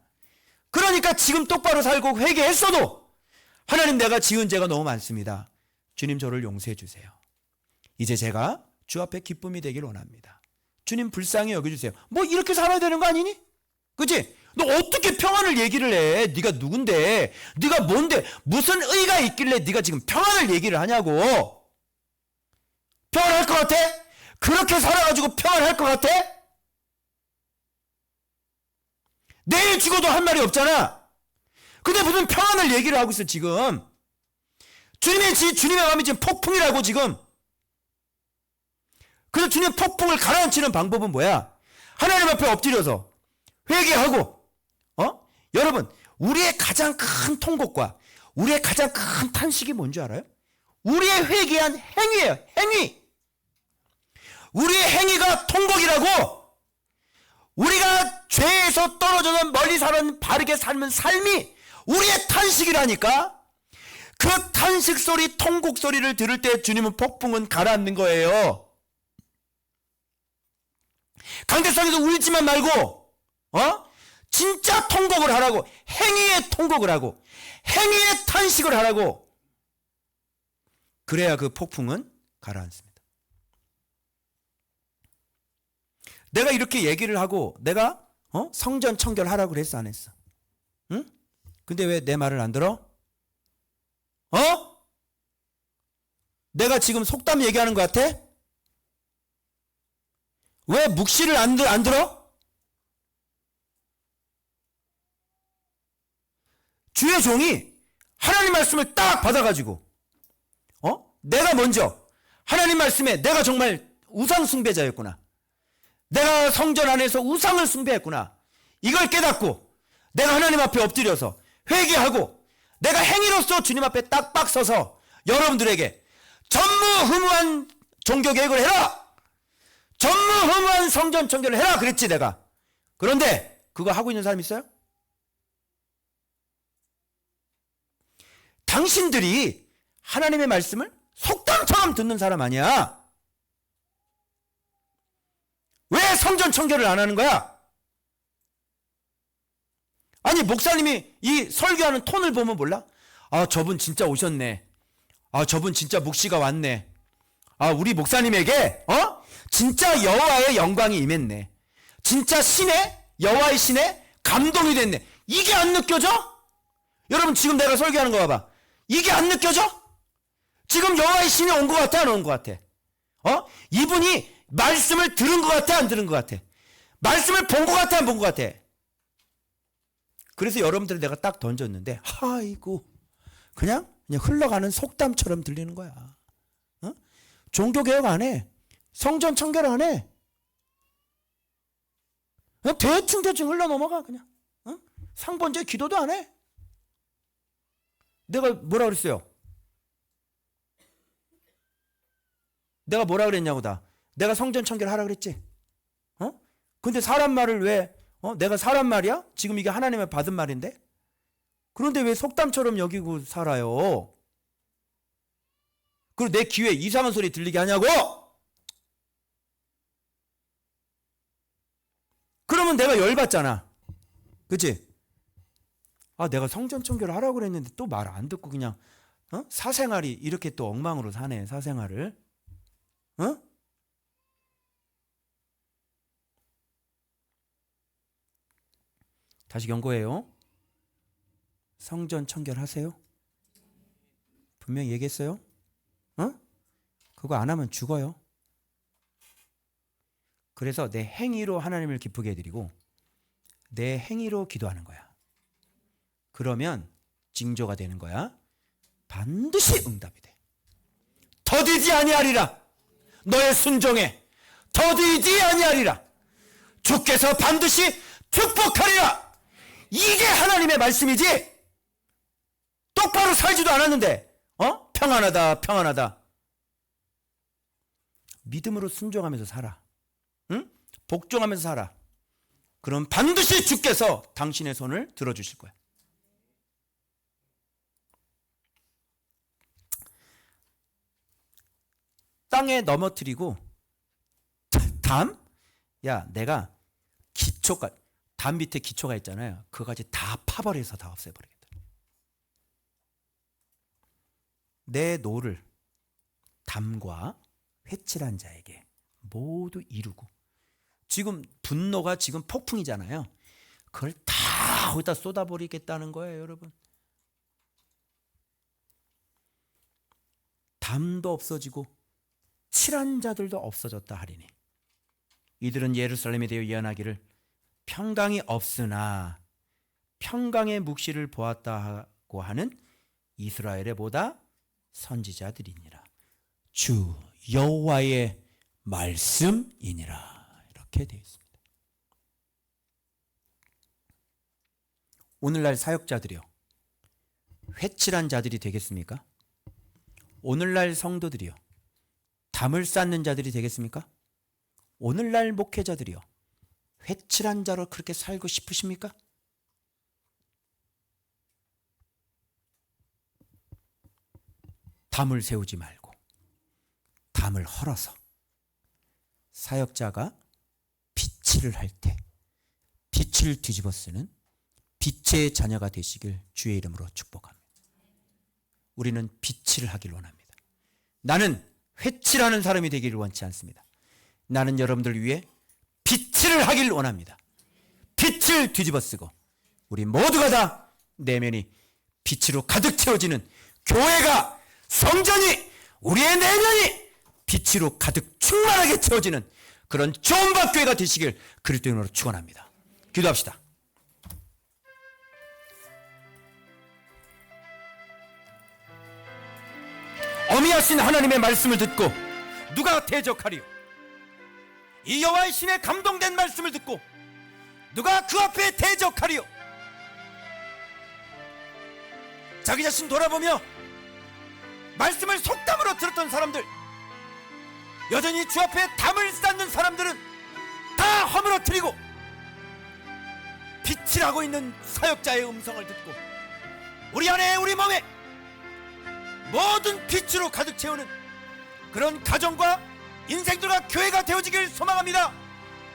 그러니까 지금 똑바로 살고 회개했어도 하나님, 내가 지은 죄가 너무 많습니다. 주님, 저를 용서해 주세요. 이제 제가 주 앞에 기쁨이 되길 원합니다. 주님, 불쌍히 여겨주세요. 뭐 이렇게 살아야 되는 거 아니니? 그치? 너 어떻게 평안을 얘기를 해? 네가 누군데? 네가 뭔데? 무슨 의가 있길래 네가 지금 평안을 얘기를 하냐고? 평안할 것 같아? 그렇게 살아가지고 평안할 것 같아? 내일 죽어도 할 말이 없잖아. 근데 무슨 평안을 얘기를 하고 있어 지금. 주님의 마음이 지금 폭풍이라고 지금. 그래서 주님의 폭풍을 가라앉히는 방법은 뭐야? 하나님 앞에 엎드려서 회개하고, 여러분, 우리의 가장 큰 통곡과 우리의 가장 큰 탄식이 뭔지 알아요? 우리의 회개한 행위예요. 행위. 우리의 행위가 통곡이라고. 우리가 죄에서 떨어져서 멀리 사는 바르게 살면 삶이 우리의 탄식이라니까. 그 탄식 소리, 통곡 소리를 들을 때 주님은 폭풍은 가라앉는 거예요. 강대상에서 울지만 말고 진짜 통곡을 하라고. 행위의 통곡을 하고 행위의 탄식을 하라고. 그래야 그 폭풍은 가라앉습니다. 내가 이렇게 얘기를 하고 내가 성전 청결하라고 그랬어, 안 했어? 응? 근데 왜 내 말을 안 들어? 내가 지금 속담 얘기하는 것 같아? 왜 묵시를 안 들어? 주의 종이 하나님 말씀을 딱 받아가지고 내가 먼저 하나님 말씀에 내가 정말 우상 숭배자였구나. 내가 성전 안에서 우상을 숭배했구나. 이걸 깨닫고 내가 하나님 앞에 엎드려서 회개하고 내가 행위로서 주님 앞에 딱박 서서 여러분들에게 전무후무한 종교개혁을 해라. 전무후무한 성전 청결을 해라 그랬지 내가. 그런데 그거 하고 있는 사람 있어요? 당신들이 하나님의 말씀을 속담처럼 듣는 사람 아니야. 왜 성전 청결을 안 하는 거야? 아니, 목사님이 이 설교하는 톤을 보면 몰라? 저분 진짜 오셨네. 저분 진짜 묵시가 왔네. 우리 목사님에게 진짜 여호와의 영광이 임했네. 진짜 여호와의 신의 감동이 됐네. 이게 안 느껴져? 여러분, 지금 내가 설교하는 거 봐봐. 이게 안 느껴져? 지금 여호와의 신이 온 것 같아, 안 온 것 같아? 이분이 말씀을 들은 것 같아, 안 들은 것 같아? 말씀을 본 것 같아, 안 본 것 같아? 그래서 여러분들 내가 딱 던졌는데, 아이고, 그냥 흘러가는 속담처럼 들리는 거야. 종교개혁 안 해. 성전 청결 안 해. 그냥 대충 흘러 넘어가, 그냥. 상번제 기도도 안 해. 내가 뭐라 그랬어요? 내가 뭐라 그랬냐고 다. 내가 성전 청결하라 그랬지. 근데 사람 말을 왜 내가 사람 말이야? 지금 이게 하나님의 받은 말인데? 그런데 왜 속담처럼 여기고 살아요? 그리고 내 귀에 이상한 소리 들리게 하냐고? 그러면 내가 열받잖아. 그치? 내가 성전 청결을 하라고 그랬는데 또 말 안 듣고 그냥 사생활이 이렇게 또 엉망으로 사네. 사생활을. 다시 경고해요. 성전 청결하세요. 분명히 얘기했어요. 그거 안 하면 죽어요. 그래서 내 행위로 하나님을 기쁘게 해드리고 내 행위로 기도하는 거야. 그러면 징조가 되는 거야. 반드시 응답이 돼. 더디지 아니하리라. 너의 순종에 더디지 아니하리라. 주께서 반드시 축복하리라. 이게 하나님의 말씀이지. 똑바로 살지도 않았는데 평안하다 평안하다. 믿음으로 순종하면서 살아. 응? 복종하면서 살아. 그럼 반드시 주께서 당신의 손을 들어주실 거야. 땅에 넘어뜨리고 담? 야, 내가 기초가 담 밑에 기초가 있잖아요. 그거까지 다 파버려서 다 없애버리겠다. 내 노를 담과 회칠한 자에게 모두 이루고. 지금 분노가 지금 폭풍이잖아요. 그걸 다 거기다 쏟아버리겠다는 거예요, 여러분. 담도 없어지고 칠한 자들도 없어졌다 하리니 이들은 예루살렘에 대해 예언하기를 평강이 없으나 평강의 묵시를 보았다고 하는 이스라엘의 보다 선지자들이니라. 주 여호와의 말씀이니라. 이렇게 되어 있습니다. 오늘날 사역자들이요, 회칠한 자들이 되겠습니까? 오늘날 성도들이요, 담을 쌓는 자들이 되겠습니까? 오늘날 목회자들이요, 회칠한 자로 그렇게 살고 싶으십니까? 담을 세우지 말고 담을 헐어서 사역자가 빛을 할 때 빛을 뒤집어 쓰는 빛의 자녀가 되시길 주의 이름으로 축복합니다. 우리는 빛을 하길 원합니다. 나는 회칠하는 사람이 되기를 원치 않습니다. 나는 여러분들 위해 빛을 하길 원합니다. 빛을 뒤집어 쓰고 우리 모두가 다 내면이 빛으로 가득 채워지는 교회가, 성전이, 우리의 내면이 빛으로 가득 충만하게 채워지는 그런 좋은 밥교회가 되시길 그리스도 이름으로 축원합니다. 기도합시다. 어미하신 하나님의 말씀을 듣고 누가 대적하리요? 이 여호와의 신에 감동된 말씀을 듣고 누가 그 앞에 대적하리요? 자기 자신 돌아보며 말씀을 속담으로 들었던 사람들, 여전히 주 앞에 담을 쌓는 사람들은 다 허물어뜨리고 빛을 하고 있는 사역자의 음성을 듣고 우리 안에, 우리 몸에 모든 빛으로 가득 채우는 그런 가정과 인생들과 교회가 되어지길 소망합니다.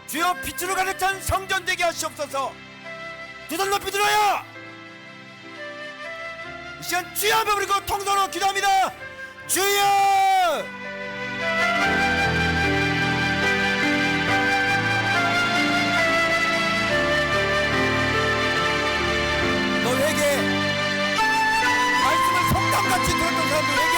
주여, 빛으로 가득 찬 성전 되게 하시옵소서. 두 손 높이 들어요. 이 시간 주여 한번 부르고 통성으로 기도합니다. 주여! 너에게 말씀을 속담같이 들었던 사람들에게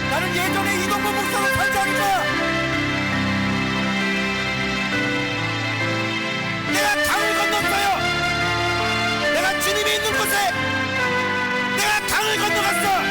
나는 예전에 이동보 목사로 살지 않을까? 내가 강을 건넜어요. 내가 주님이 있는 곳에 내가 강을 건너갔어.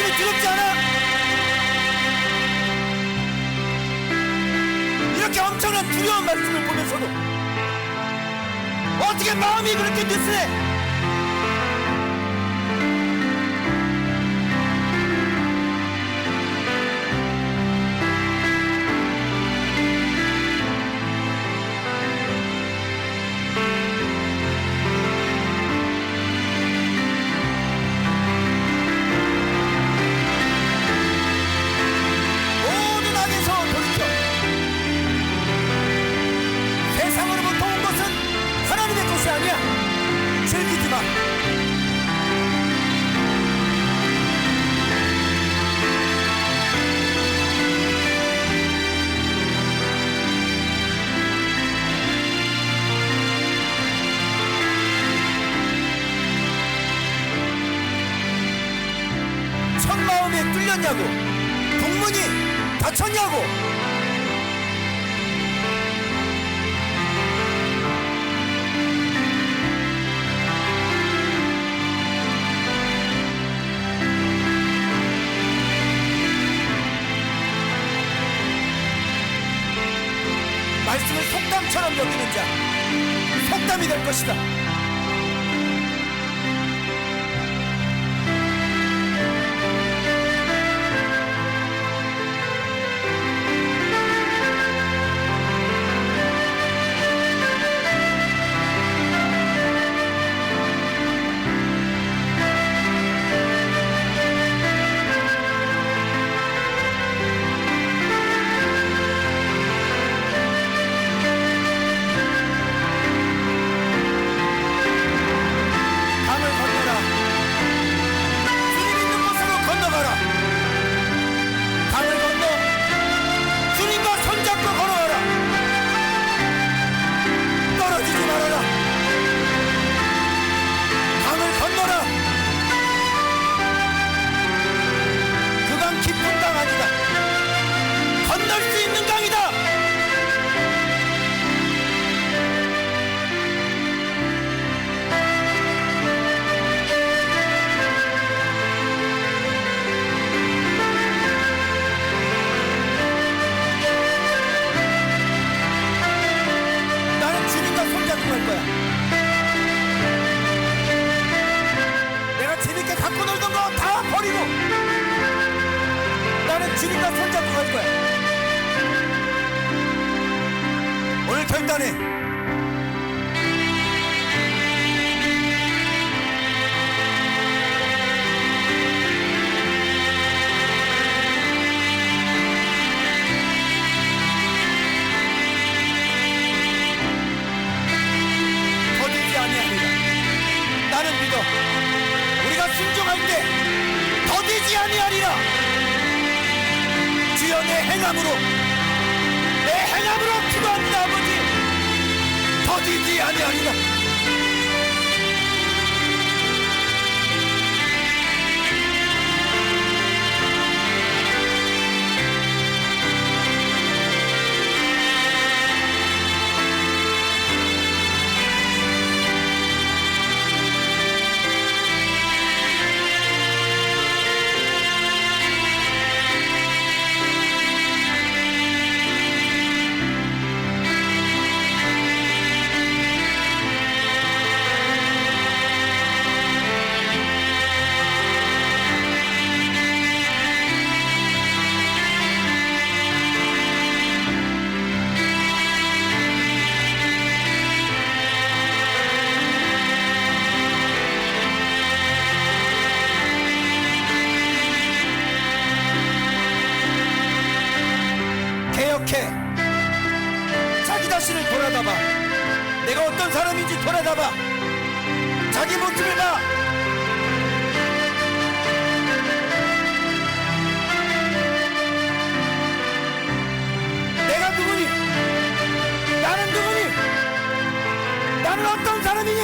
가슴이 두렵지 않아? 이렇게 엄청난 두려운 말씀을 보면서도 어떻게 마음이 그렇게 느슨해? 모든 악에서 돌이켜 세상으로부터 온 것은 하나님의 것이 아니야. 즐기지 마. 첫 마음에 뚫렸냐고? 북문이 닫혔냐고? 말씀을 속담처럼 여기는 자, 속담이 될 것이다. 강을 건너라. 주님 있는 곳으로 건너가라. 강을 건너 주님과 손잡고 걸어가라. 떨어지지 말아라. 강을 건너라. 그 강 깊은 강 아니다. 건널 수 있는 강이다. 나는 주님과 손잡고 갈 거야. 내가 재밌게 갖고 놀던 거 다 버리고 나는 주님과 손잡고 갈 거야. 오늘 결단해. 더디지 아니하리라. 나는 믿어. 우리가 순종할 때 더디지 아니하리라. 주여 내 행함으로 기도합니다. 아버지 더디지 아니하리라. 개혁해. 자기 자신을 돌아다봐. 내가 어떤 사람인지 돌아다봐. 자기 모습을 봐. 내가 누구니? 나는 누구니? 나는 어떤 사람이니?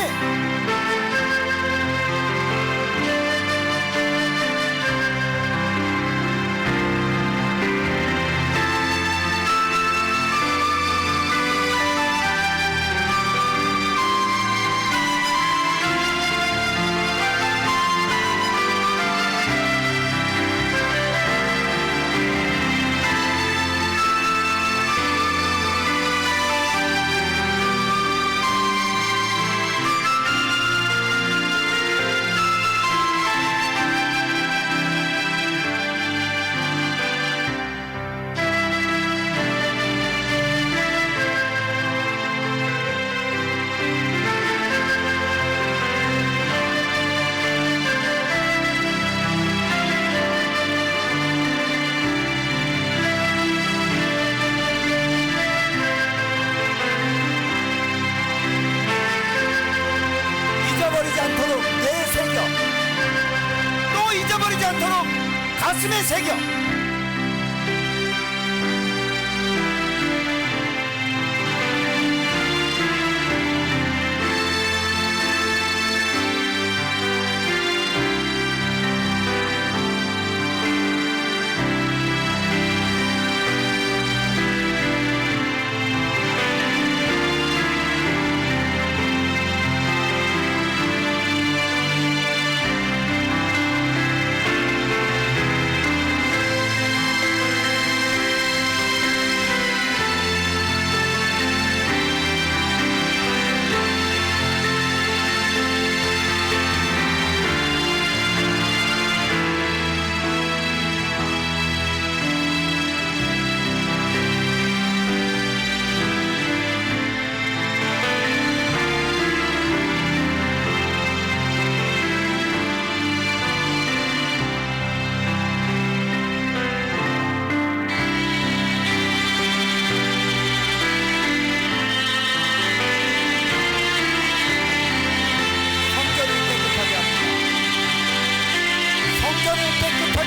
가슴에 새겨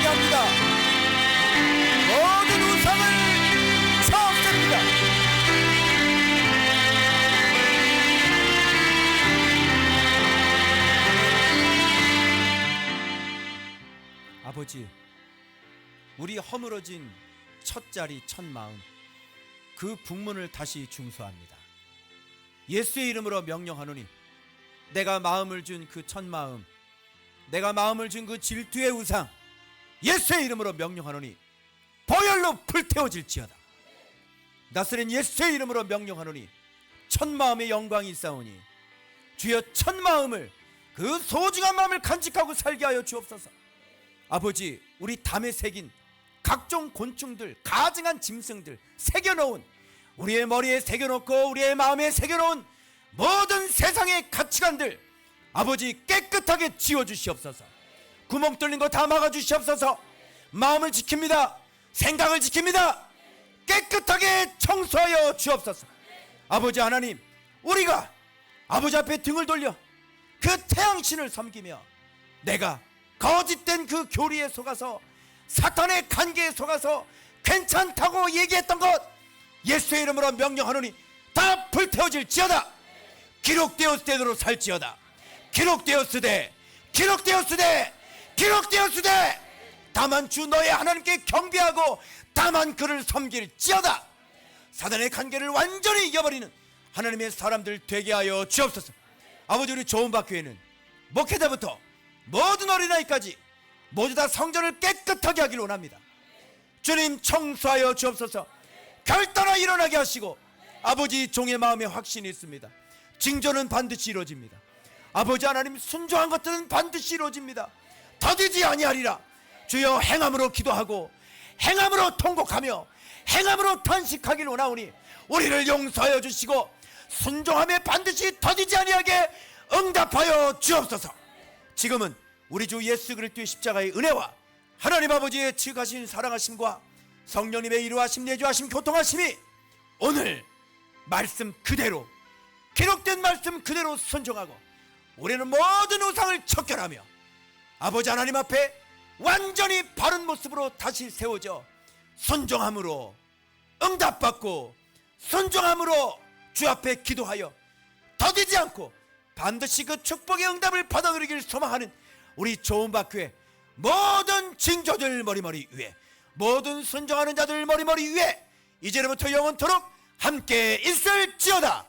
합니다. 모든 우상을 차없앱니다. 아버지, 우리 허물어진 첫자리 첫마음, 그 북문을 다시 중수합니다. 예수의 이름으로 명령하노니 내가 마음을 준 그 첫마음, 내가 마음을 준 그 질투의 우상, 예수의 이름으로 명령하노니 보혈로 불태워질지어다. 나스렛 예수의 이름으로 명령하노니 첫마음의 영광이 있사오니 주여 첫마음을, 그 소중한 마음을 간직하고 살게 하여 주옵소서. 아버지, 우리 담에 새긴 각종 곤충들, 가증한 짐승들 새겨놓은, 우리의 머리에 새겨놓고 우리의 마음에 새겨놓은 모든 세상의 가치관들, 아버지 깨끗하게 지워주시옵소서. 구멍 뚫린 거 다 막아주시옵소서. 마음을 지킵니다. 생각을 지킵니다. 깨끗하게 청소하여 주옵소서. 아버지 하나님, 우리가 아버지 앞에 등을 돌려 그 태양신을 섬기며 내가 거짓된 그 교리에 속아서, 사탄의 관계에 속아서 괜찮다고 얘기했던 것, 예수의 이름으로 명령하노니 다 불태워질지어다. 기록되었으대로 살지어다. 기록되었으되, 기록되었으되, 기록되었으되, 다만 주 너의 하나님께 경배하고 다만 그를 섬길지어다. 사단의 관계를 완전히 이겨버리는 하나님의 사람들 되게 하여 주옵소서. 아버지, 우리 좋은박교회는 목회자부터 모든 어린아이까지 모두 다 성전을 깨끗하게 하기를 원합니다. 주님, 청소하여 주옵소서. 결단하 일어나게 하시고, 아버지, 종의 마음에 확신이 있습니다. 징조는 반드시 이루어집니다. 아버지 하나님, 순종한 것들은 반드시 이루어집니다. 더디지 아니하리라. 주여, 행함으로 기도하고 행함으로 통곡하며 행함으로 탄식하기를 원하오니 우리를 용서하여 주시고 순종함에 반드시 더디지 아니하게 응답하여 주옵소서. 지금은 우리 주 예수 그리스도의 십자가의 은혜와 하나님 아버지의 지극하신 사랑하심과 성령님의 이루하심, 내주하심, 교통하심이 오늘 말씀 그대로, 기록된 말씀 그대로 순종하고 우리는 모든 우상을 척결하며 아버지 하나님 앞에 완전히 바른 모습으로 다시 세워져 순종함으로 응답받고 순종함으로 주 앞에 기도하여 더디지 않고 반드시 그 축복의 응답을 받아 누리길 소망하는 우리 좋은박교회 모든 징조들 머리머리 위에, 모든 순종하는 자들 머리머리 위에 이제부터 영원토록 함께 있을지어다.